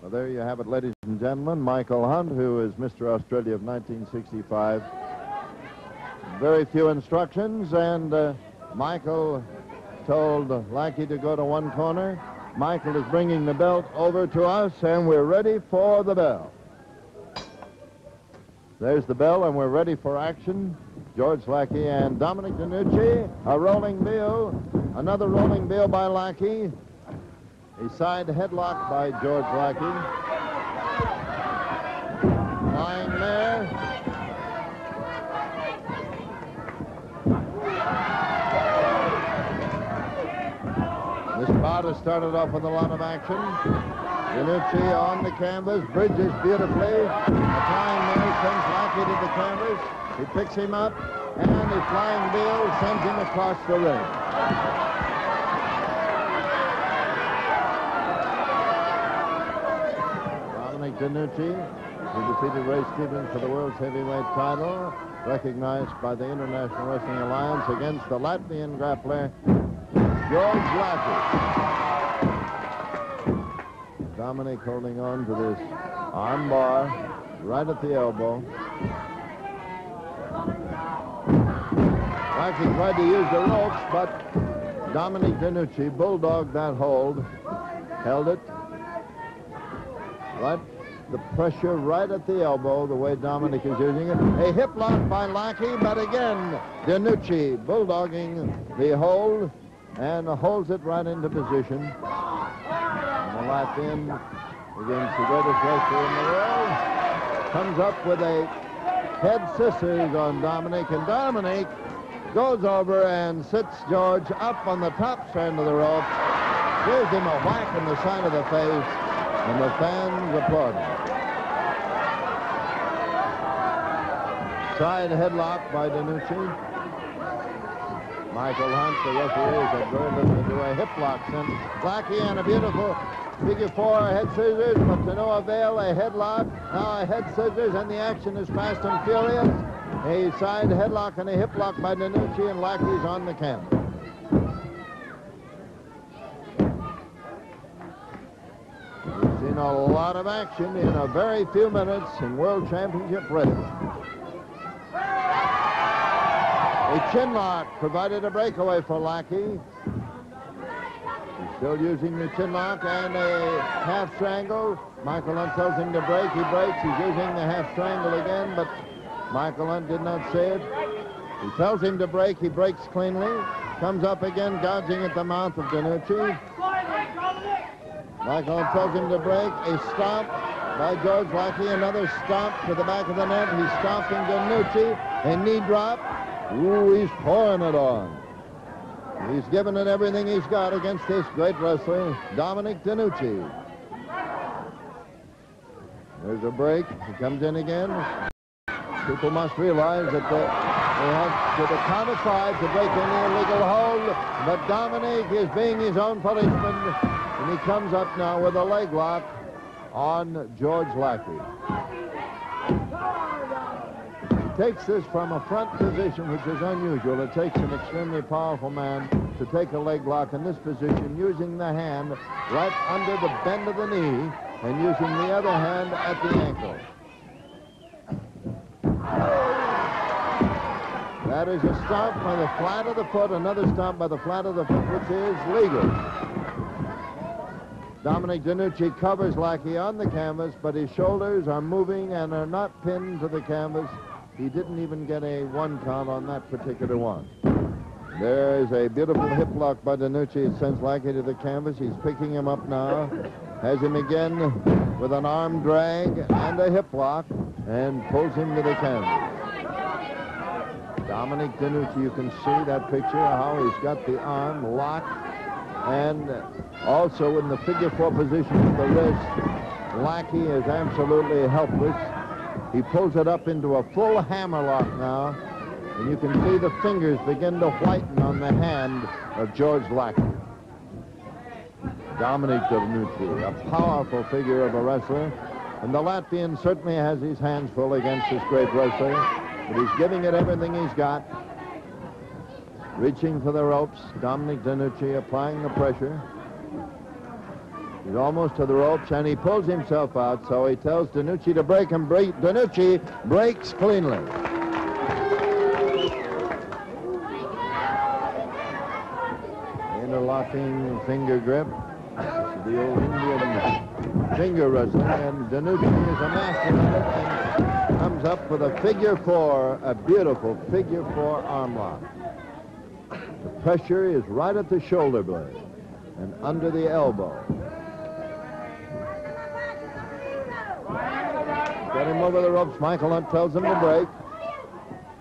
Well, there you have it, ladies and gentlemen. Michael Hunt, who is Mr. Australia of 1965. Very few instructions, and Michael told Lackey to go to one corner. Michael is bringing the belt over to us, and we're ready for the bell. There's the bell, and we're ready for action. George Lackey and Domenic DeNucci. A rolling bill. Another rolling bill by Lackey. A side headlock by George Lackey. Lying there. This bout has started off with a lot of action. DeNucci on the canvas, bridges beautifully. A flying there sends Lackey to the canvas. He picks him up, and a flying bill sends him across the ring. Domenic DeNucci, who defeated Ray Stevens for the world's heavyweight title, recognized by the International Wrestling Alliance against the Latvian grappler, George Lackey. Domenic holding on to this arm bar right at the elbow. Lackey tried to use the ropes, but Domenic DeNucci bulldogged that hold, held it. Right, the pressure right at the elbow, the way Domenic is using it. A hip lock by Lackey, but again, DeNucci bulldogging the hold and holds it right into position. And the Latvian, against the greatest wrestler in the world, comes up with a head scissors on Domenic, and Domenic goes over and sits George up on the top strand of the rope, gives him a whack in the side of the face, and the fans applaud. Side headlock by DeNucci. Michael Hunt, the referee, had very little to do. A hip lock sent Lackey and a beautiful figure four head scissors, but to no avail. A headlock, now a head scissors, and the action is fast and furious. A side headlock and a hip lock by DeNucci, and Lackey's on the canvas. We've seen a lot of action in a very few minutes in World Championship Wrestling. A chin lock provided a breakaway for Lackey. He's still using the chin lock and a half strangle. Michael Hunt tells him to break. He breaks. He's using the half strangle again, but Michael Hunt did not say it. He tells him to break. He breaks cleanly. Comes up again, gouging at the mouth of DeNucci. Michael Hunt tells him to break. A stomp by George Lackey. Another stomp to the back of the net. He's stomping DeNucci. A knee drop. Ooh, he's pouring it on. He's given it everything he's got against this great wrestler, Domenic DeNucci. There's a break. He comes in again. People must realize that they have to the count of five to break any illegal hold, but Domenic is being his own policeman, and he comes up now with a leg lock on George Lackey. Takes this from a front position, which is unusual. It takes an extremely powerful man to take a leg lock in this position, using the hand right under the bend of the knee and using the other hand at the ankle. That is a stomp by the flat of the foot, another stomp by the flat of the foot, which is legal. Domenic DeNucci covers Lackey on the canvas, but his shoulders are moving and are not pinned to the canvas. He didn't even get a one count on that particular one. There's a beautiful hip lock by DeNucci. It sends Lackey to the canvas. He's picking him up now. Has him again with an arm drag and a hip lock and pulls him to the canvas. Domenic DeNucci, you can see that picture, how he's got the arm locked, and also in the figure four position of the wrist, Lackey is absolutely helpless. He pulls it up into a full hammer lock now, and you can see the fingers begin to whiten on the hand of George Lackey. Domenic DeNucci, a powerful figure of a wrestler, and the Latvian certainly has his hands full against this great wrestler, but he's giving it everything he's got. reaching for the ropes. Domenic DeNucci applying the pressure. He's almost to the ropes, and he pulls himself out, so he tells DeNucci to break, and DeNucci breaks cleanly. Interlocking finger grip. This is the old Indian finger wrestling, and DeNucci is a master of it and comes up with a figure four, a beautiful figure four arm lock. The pressure is right at the shoulder blade and under the elbow. Get him over the ropes. Michael Hunt tells him to break.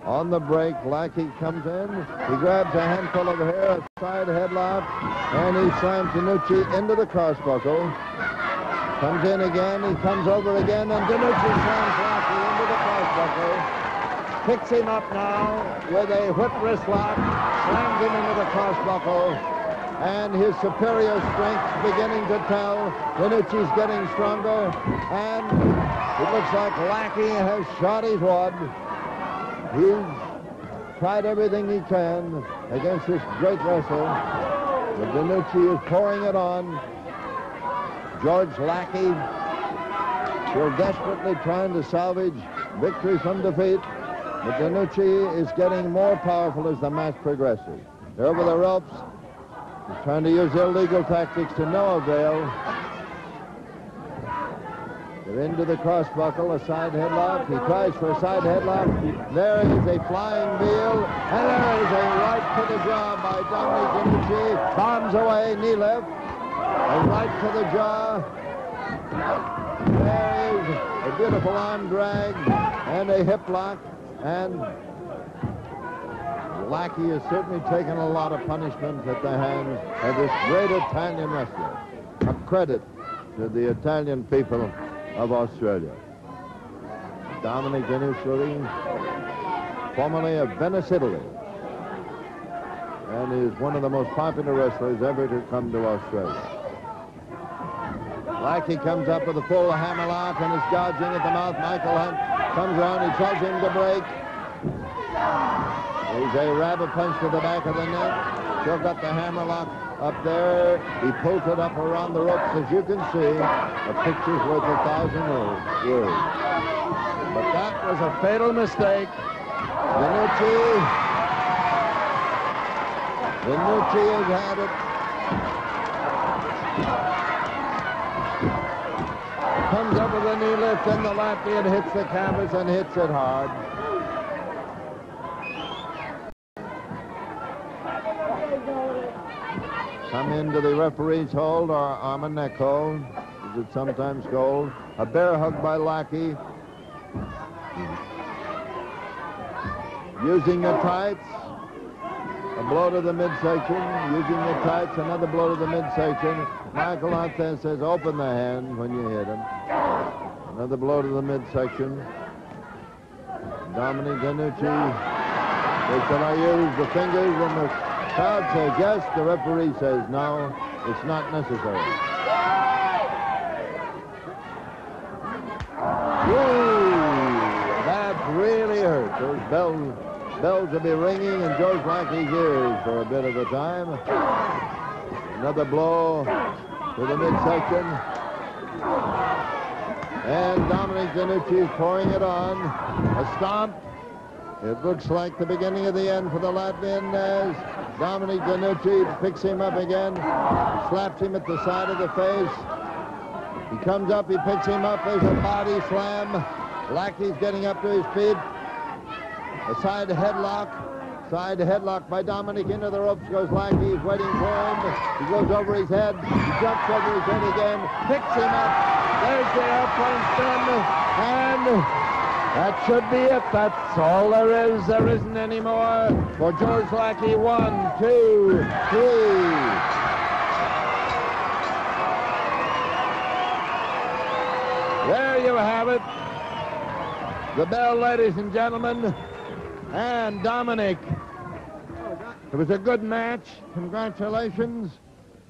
On the break, Lackey comes in. He grabs a handful of hair, a side headlock, and he slams DeNucci into the crossbuckle. Comes in again. He comes over again, and DeNucci slams Lackey into the crossbuckle. Picks him up now with a whip wrist lock, slams him into the crossbuckle. And his superior strength beginning to tell. DeNucci's getting stronger, and it looks like Lackey has shot his wad. He's tried everything he can against this great wrestler, but DeNucci is pouring it on. George Lackey still desperately trying to salvage victory from defeat, but DeNucci is getting more powerful as the match progresses. They're over the ropes. He's trying to use illegal tactics to no avail. They're into the crossbuckle, a side headlock. He tries for a side headlock. There is a flying heel, and there is a right to the jaw by Domenic DeNucci. Bombs away, knee left. A right to the jaw. There is a beautiful arm drag and a hip lock, and Lackey has certainly taken a lot of punishment at the hands of this great Italian wrestler. A credit to the Italian people of Australia. Domenic DeNucci, formerly of Venice, Italy, and is one of the most popular wrestlers ever to come to Australia. Lackey comes up with a full hammerlock and is gouging at the mouth. Michael Hunt comes around. He tells him to break. There's a rabbit punch to the back of the neck. Still got the hammerlock up there. He pulls it up around the ropes. As you can see, a picture's worth 1,000 words. But that was a fatal mistake. DeNucci has had it. Comes up with a knee lift, and the Latvian hits the canvas and hits it hard. Come into the referee's hold, or arm and neck hold, as it's sometimes called. A bear hug by Lackey. Using the tights. A blow to the midsection. Using the tights, another blow to the midsection. Michael Hunt then says, open the hand when you hit him. Another blow to the midsection. Domenic DeNucci. They said, I use the fingers, and the crowd says yes. The referee says no, it's not necessary. Woo! That really hurt. Those bells will be ringing in George Lackey's ears for a bit of a time. Another blow to the midsection. And Domenic DeNucci is pouring it on. A stomp. It looks like the beginning of the end for the Latvian as Domenic DeNucci picks him up again, slaps him at the side of the face. He comes up, he picks him up, there's a body slam. Lackey's getting up to his feet. A side headlock. Side headlock by Domenic. Into the ropes goes Lackey. He's waiting for him. He goes over his head. He jumps over his head again. Picks him up. There's the airplane spin. And that should be it. That's all there is. There isn't any more for George Lackey. 1, 2, 3. There you have it. The bell, ladies and gentlemen. And Domenic. It was a good match. Congratulations.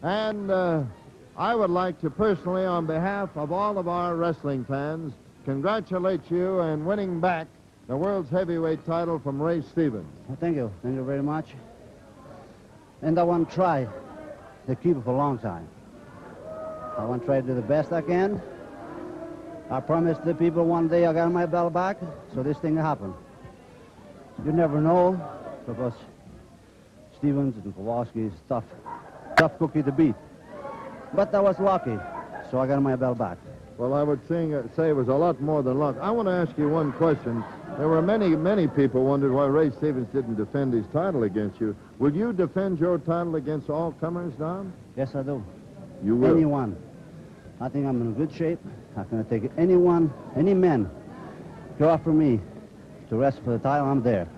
And I would like to personally, on behalf of all of our wrestling fans, congratulate you in winning back the world's heavyweight title from Ray Stevens. Well, thank you. Thank you very much. And I want to try to keep it for a long time. I want to try to do the best I can. I promised the people one day I got my belt back, so this thing will happen. You never know, because Stevens and Kowalski is tough cookie to beat. But I was lucky, so I got my belt back. Well, I would say it was a lot more than luck. I want to ask you one question. There were many people wondered why Ray Stevens didn't defend his title against you. Will you defend your title against all comers, Dom? Yes, I do. You will? Anyone. I think I'm in good shape. I'm going to take anyone, any man, to offer me to wrestle for the title. I'm there.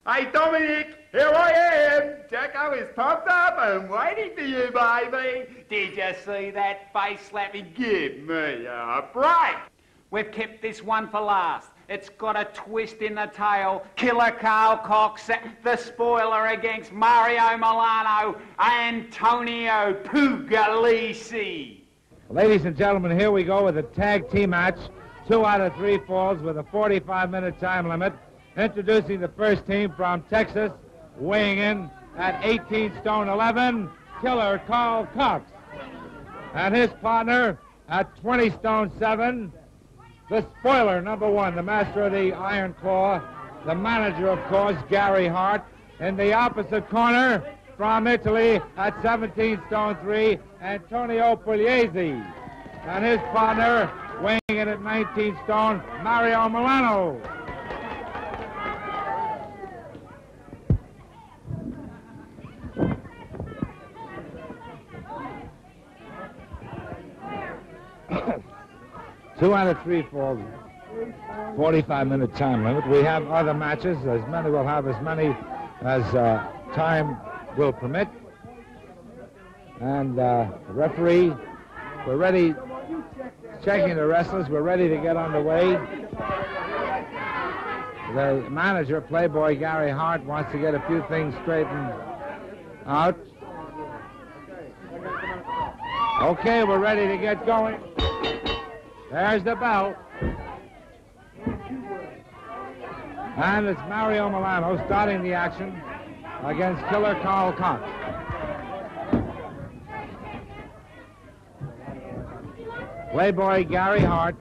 Hey, Domenic, here I am. Jacko is pumped up and waiting for you, baby. Did you see that face slapping? Give me a break. We've kept this one for last. It's got a twist in the tail. Killer Karl Kox, the spoiler against Mario Milano, Antonio Pugliese. Ladies and gentlemen, here we go with a tag team match. 2 out of 3 falls with a 45-minute time limit. Introducing the first team from Texas, weighing in at 18 stone 11, Killer Karl Kox. And his partner at 20 stone 7, the spoiler, number 1, the master of the Iron Claw, the manager, of course, Gary Hart. In the opposite corner, from Italy at 17 stone 3, Antonio Pugliese. And his partner, weighing in at 19 stone, Mario Milano. Two out of 3 falls, 45-minute time limit. We have other matches. As many will have as many as time will permit. And the referee, we're ready, checking the wrestlers. We're ready to get underway. The manager, Playboy Gary Hart, wants to get a few things straightened out. Okay, we're ready to get going. There's the bell. And it's Mario Milano starting the action against Killer Karl Kox. Playboy Gary Hart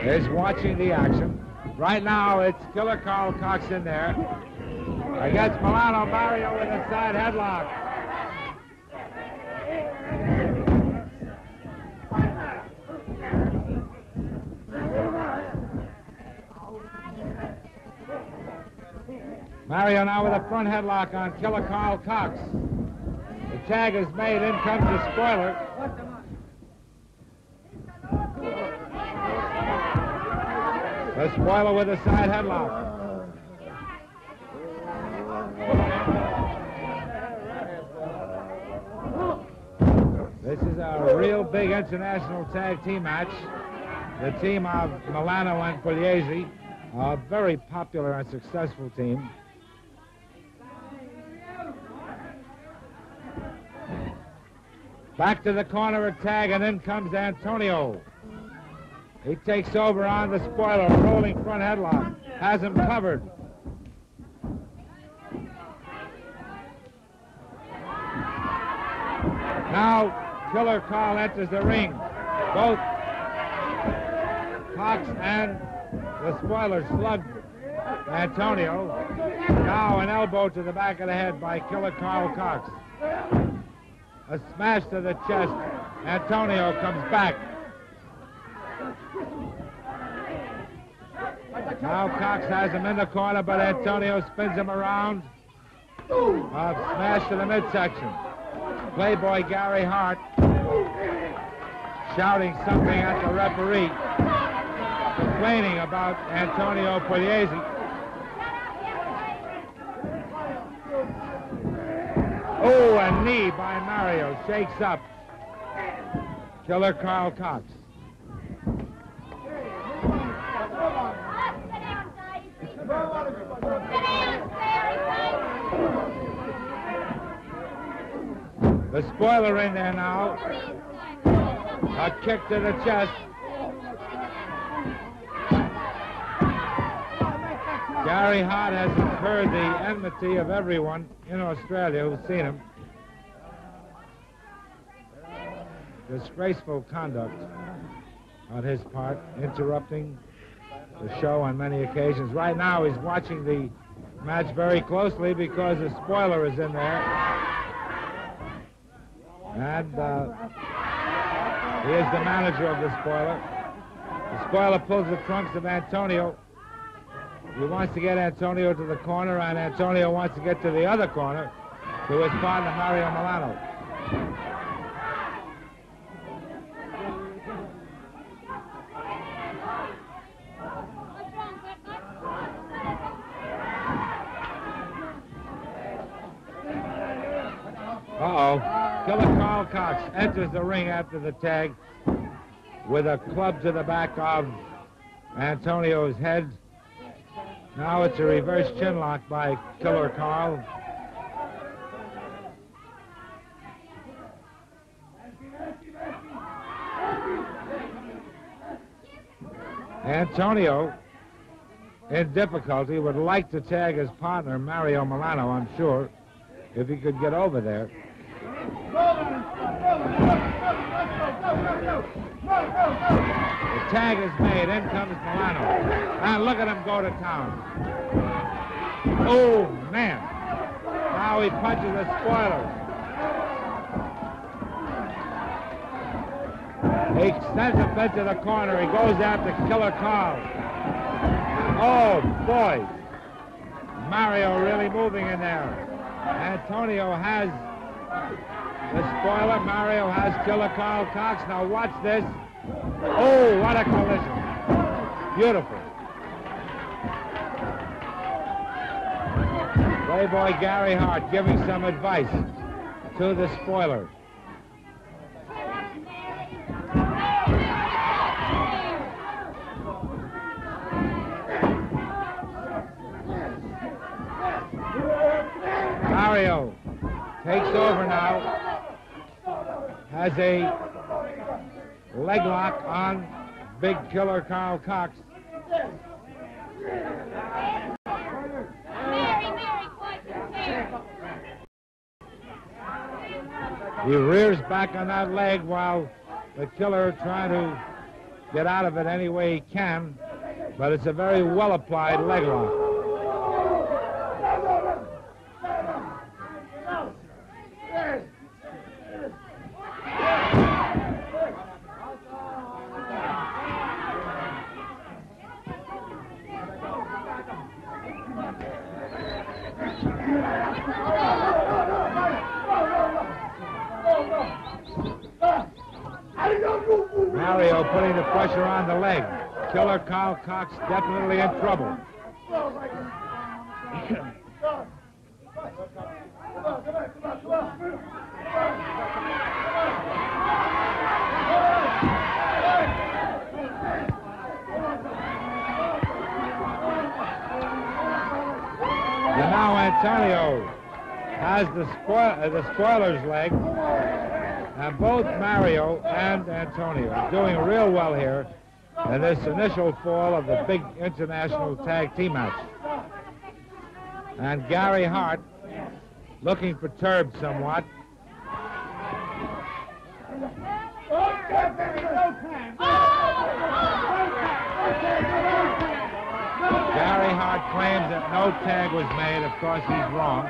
is watching the action. Right now it's Killer Karl Kox in there against Milano. Mario with a side headlock. Mario now with a front headlock on Killer Karl Kox. The tag is made. In comes the spoiler. The spoiler with a side headlock. This is a real big international tag team match. The team of Milano and Pugliese, a very popular and successful team. Back to the corner of tag, and in comes Antonio. He takes over on the spoiler, rolling front headlock, has him covered. Now, Killer Karl enters the ring. Both Kox and the spoiler slugged Antonio. Now an elbow to the back of the head by Killer Karl Kox. A smash to the chest. Antonio comes back. Now Kox has him in the corner, but Antonio spins him around. A smash to the midsection. Playboy Gary Hart shouting something at the referee, complaining about Antonio Pugliese. Oh, a knee by Mario shakes up Killer Karl Kox. The spoiler in there now. A kick to the chest. Gary Hart has incurred the enmity of everyone in Australia who's seen him. Disgraceful conduct on his part, interrupting the show on many occasions. Right now, he's watching the match very closely because the spoiler is in there. And he is the manager of the spoiler. The spoiler pulls the trunks of Antonio. He wants to get Antonio to the corner, and Antonio wants to get to the other corner to his partner, Mario Milano. Uh-oh. Killer Karl Kox enters the ring after the tag with a club to the back of Antonio's head. Now it's a reverse chinlock by Killer Karl. Antonio, in difficulty, would like to tag his partner, Mario Milano, I'm sure, if he could get over there. The tag is made. In comes Milano. And look at him go to town. Oh, man. Now he punches the spoiler. He sends a bit to the corner. He goes after Killer Karl. Oh, boy. Mario really moving in there. Antonio has the spoiler. Mario has Killer Karl Kox. Now watch this. Oh, what a collision. Beautiful. Playboy Gary Hart giving some advice to the spoiler. Mario takes over now, has a leg lock on big Killer Karl Kox. He rears back on that leg while the Killer trying to get out of it any way he can, but it's a very well-applied leg lock. Mario putting the pressure on the leg. Killer Karl Kox definitely in trouble. And now Antonio has the spoiler's leg. And both Mario and Antonio are doing real well here in this initial fall of the big international tag team match. And Gary Hart looking perturbed somewhat. Gary Hart claims that no tag was made. Of course, he's wrong.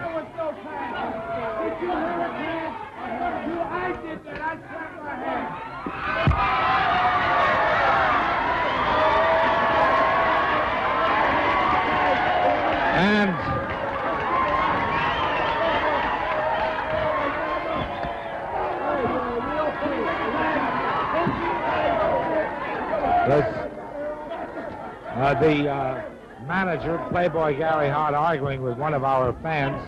And the manager, Playboy Gary Hart, arguing with one of our fans.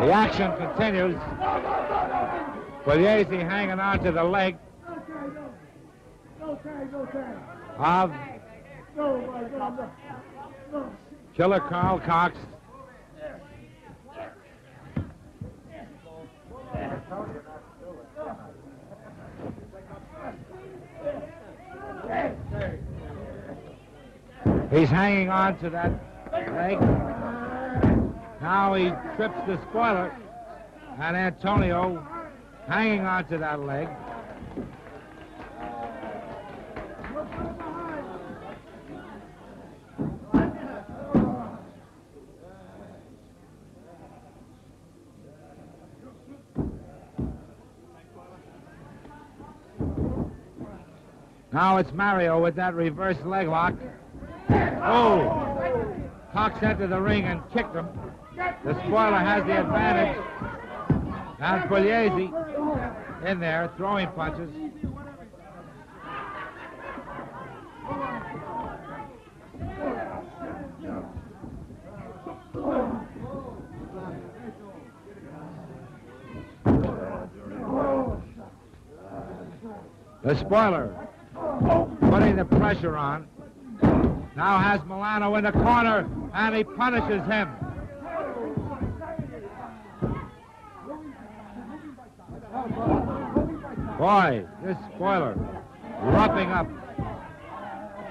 The action continues. Pugliese hanging on to the leg of Killer Karl Kox. He's hanging on to that leg. Now he trips the spoiler, and Antonio hanging on to that leg. Now it's Mario with that reverse leg lock. Oh! Kox entered the ring and kicked him. The spoiler has the advantage. And Pugliese in there throwing punches. The spoiler putting the pressure on. Now has Milano in the corner, and he punishes him. Boy, this spoiler roughing up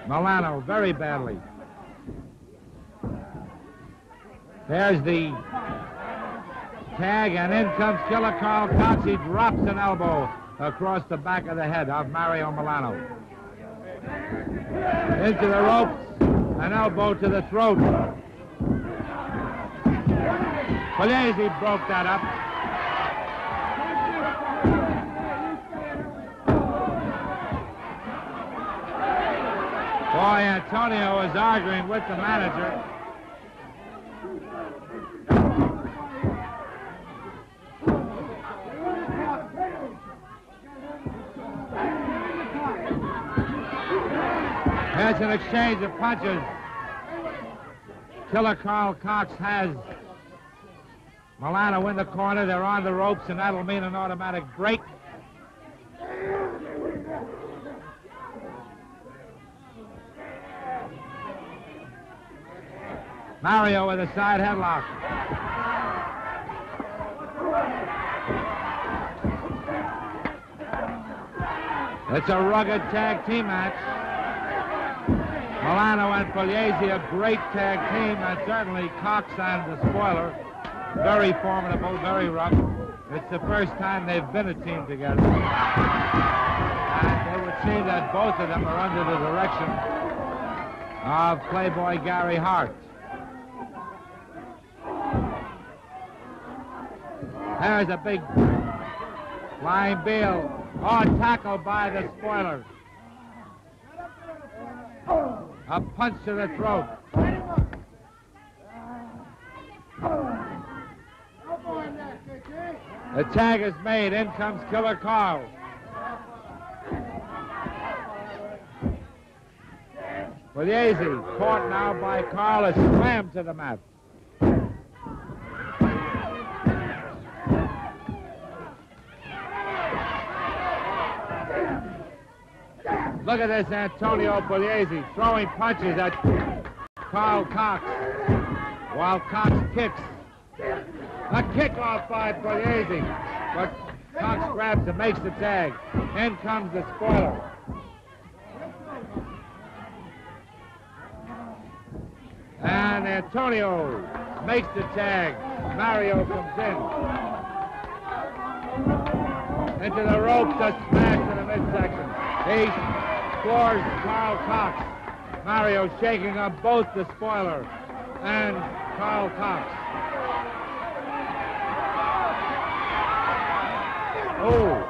Milano very badly. There's the tag, and in comes Killer Karl Kox. He drops an elbow across the back of the head of Mario Milano. Into the ropes, an elbow to the throat. Pugliese broke that up. Boy, Antonio is arguing with the manager. There's an exchange of punches. Killer Karl Kox has Milano in the corner. They're on the ropes, and that'll mean an automatic break. Mario with a side headlock. It's a rugged tag team match. Milano and Pugliese, a great tag team, and certainly Kox and the spoiler, very formidable, very rough. It's the first time they've been a team together. And it would seem that both of them are under the direction of Playboy Gary Hart. There's a big flying Beal. Oh, tackled by the spoiler. A punch to the throat. The tag is made. In comes Killer Karl. Pugliese, caught now by Karl, is slammed to the mat. Look at this Antonio Pugliese throwing punches at Karl Kox while Kox kicks. A kickoff by Pugliese, but Kox grabs and makes the tag. In comes the spoiler. And Antonio makes the tag. Mario comes in. Into the ropes, a smash to the midsection. He floors Karl Kox. Mario shaking up both the spoiler and Karl Kox. Oh,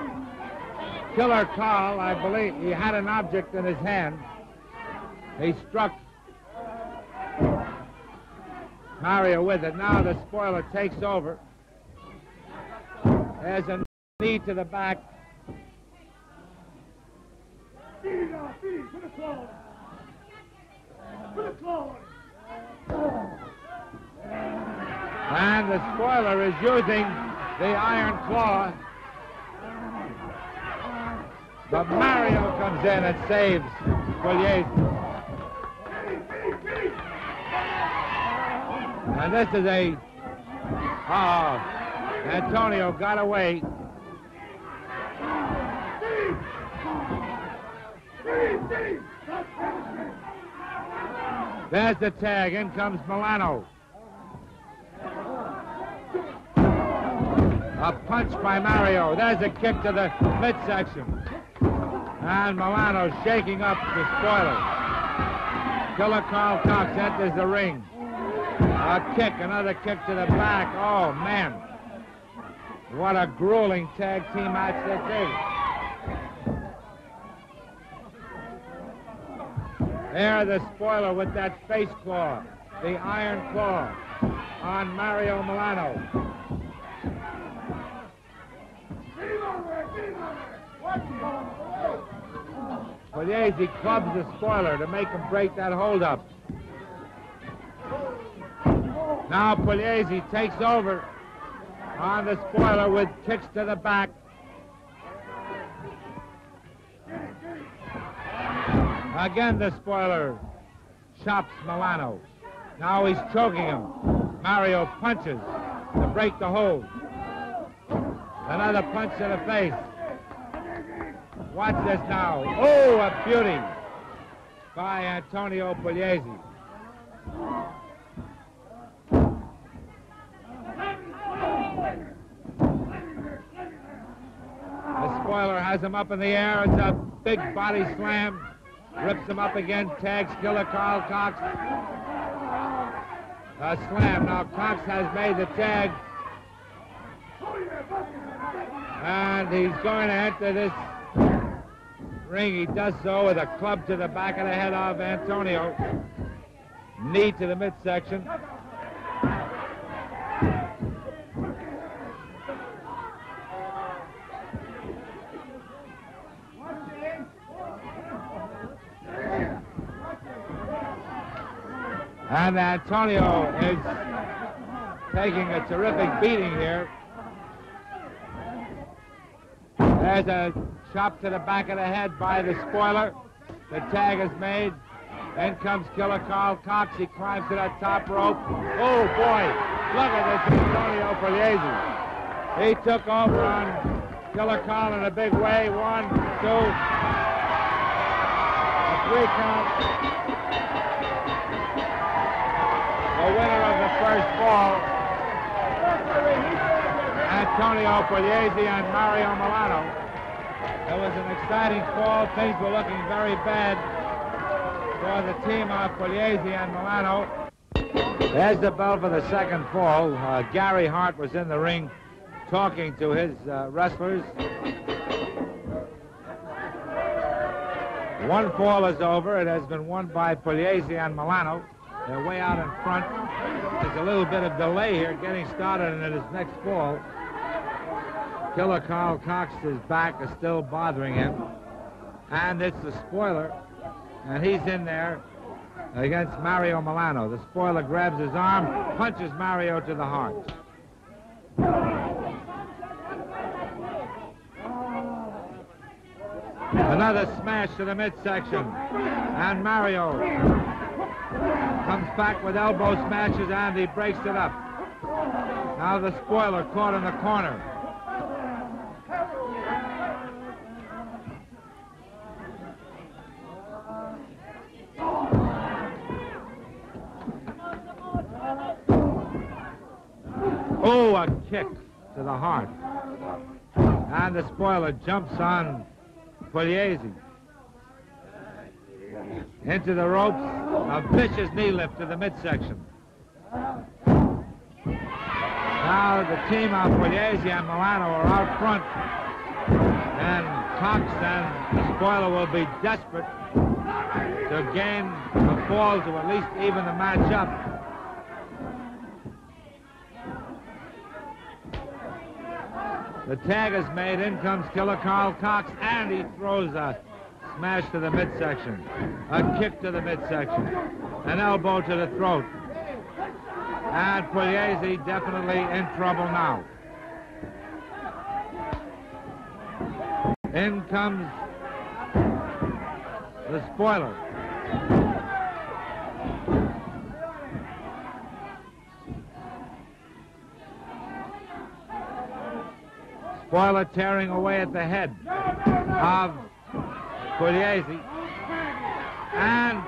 Killer Karl, I believe, he had an object in his hand. He struck Mario with it. Now the spoiler takes over. There's a knee to the back. And the spoiler is using the iron claw. But Mario comes in and saves Pugliese. And this is a... Oh, Antonio got away. There's the tag. In comes Milano. A punch by Mario. There's a kick to the midsection. And Milano shaking up the spoiler. Killer Karl Kox enters the ring. A kick, another kick to the back. Oh, man. What a grueling tag team match this is. There, the spoiler with that face claw, the iron claw on Mario Milano. Pugliese clubs the spoiler to make him break that hold-up. Now Pugliese takes over on the spoiler with kicks to the back. Again, the spoiler chops Milano. Now he's choking him. Mario punches to break the hold. Another punch to the face. Watch this now. Oh, a beauty by Antonio Pugliese. The spoiler has him up in the air. It's a big body slam. Rips him up again. Tags Killer Karl Kox. A slam. Now Kox has made the tag. And he's going to enter this ring. He does so with a club to the back of the head of Antonio. Knee to the midsection. And Antonio is taking a terrific beating here. There's a chop to the back of the head by the spoiler. The tag is made. Then comes Killer Karl Kox. He climbs to that top rope. Oh, boy. Look at this Antonio Pugliese. He took over on Killer Karl in a big way. 1, 2. A 3 count. The winner of the first fall, Antonio Pugliese and Mario Milano. It was an exciting fall. Things were looking very bad for the team of Pugliese and Milano. There's the bell for the second fall. Gary Hart was in the ring talking to his wrestlers. One fall is over. It has been won by Pugliese and Milano. They're way out in front. There's a little bit of delay here getting started in his next fall. Killer Karl Kox's back is still bothering him. And it's the spoiler. And he's in there against Mario Milano. The spoiler grabs his arm, punches Mario to the heart. Another smash to the midsection. And Mario comes back with elbow smashes and he breaks it up. Now the spoiler caught in the corner. Oh, a kick to the heart. And the spoiler jumps on Pugliese. Into the ropes, a vicious knee lift to the midsection. Now the team of Pugliese and Milano are out front. And Kox and the spoiler will be desperate to gain a fall to at least even the match up. The tag is made. In comes Killer Karl Kox, and he throws a smash to the midsection. A kick to the midsection. An elbow to the throat. And Pugliese definitely in trouble now. In comes the spoiler. Spoiler tearing away at the head of Pugliese. And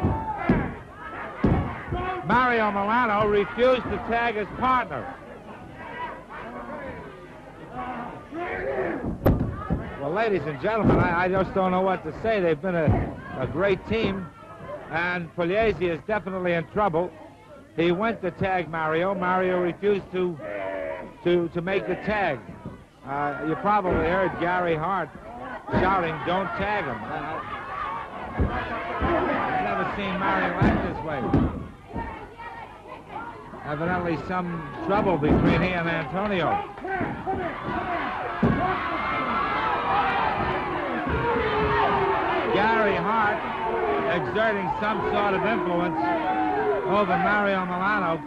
Mario Milano refused to tag his partner. Well, ladies and gentlemen, I just don't know what to say. They've been a great team, and Pugliese is definitely in trouble. He went to tag Mario. Mario refused to make the tag. You probably heard Gary Hart shouting, "Don't tag him." I've never seen Mario act this way. Evidently some trouble between he and Antonio. Gary Hart exerting some sort of influence over Mario Milano.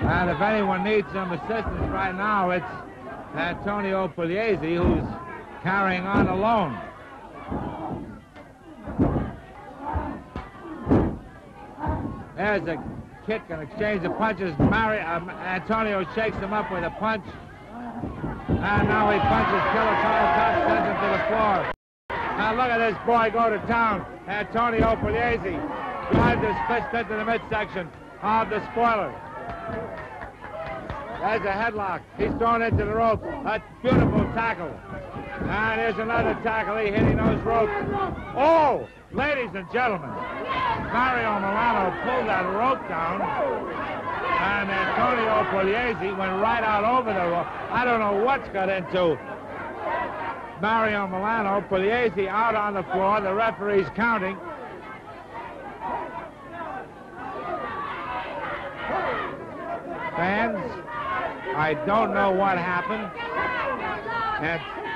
And if anyone needs some assistance right now, it's Antonio Pugliese, who's carrying on alone. There's a kick and exchange of punches. Antonio shakes him up with a punch. And now he punches Killer Karl Kox, sends him to the floor. Now look at this boy go to town. Antonio Pugliese drives his fist into the midsection of the spoiler. There's a headlock. He's thrown into the rope. A beautiful tackle. And here's another tackle. He's hitting those ropes. Oh, ladies and gentlemen, Mario Milano pulled that rope down. And Antonio Pugliese went right out over the rope. I don't know what's got into Mario Milano. Pugliese out on the floor. The referee's counting. Fans, I don't know what happened.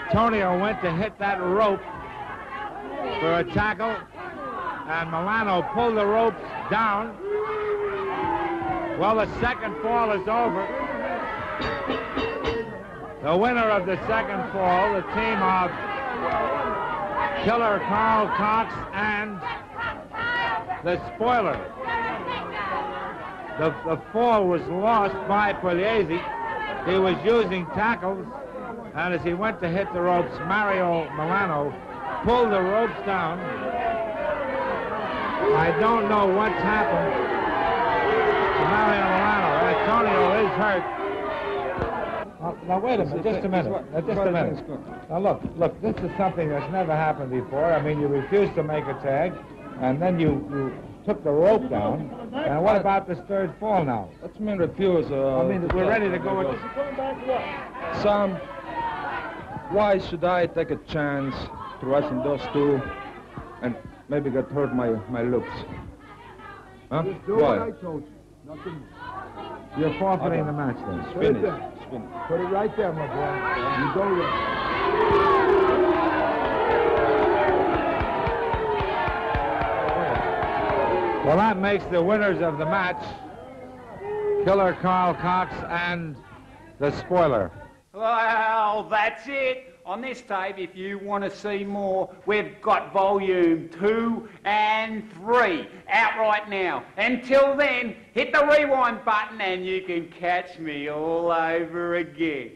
Antonio went to hit that rope for a tackle, and Milano pulled the ropes down. Well, the second fall is over. The winner of the second fall, the team of Killer Karl Kox and the spoiler. The fall was lost by Pugliese. He was using tackles, and as he went to hit the ropes, Mario Milano pulled the ropes down. I don't know what's happened to Mario Milano. Antonio is hurt. Now wait a minute, just a minute. Now look, this is something that's never happened before. I mean, you refused to make a tag, and then you took the rope down. And what about this third fall now? That's mean refuse. I mean, we're ready to go with this. Sam, why should I take a chance to wrestle those two and maybe get hurt my looks? Huh? Just do why? what I told you. Nothing. You're forfeiting the match then. Spin it. Put it right there, my boy. You go with it. Well, that makes the winners of the match Killer Karl Kox and the spoiler. Well, that's it. On this tape, if you want to see more, we've got volume 2 and 3 out right now. Until then, hit the rewind button and you can catch me all over again.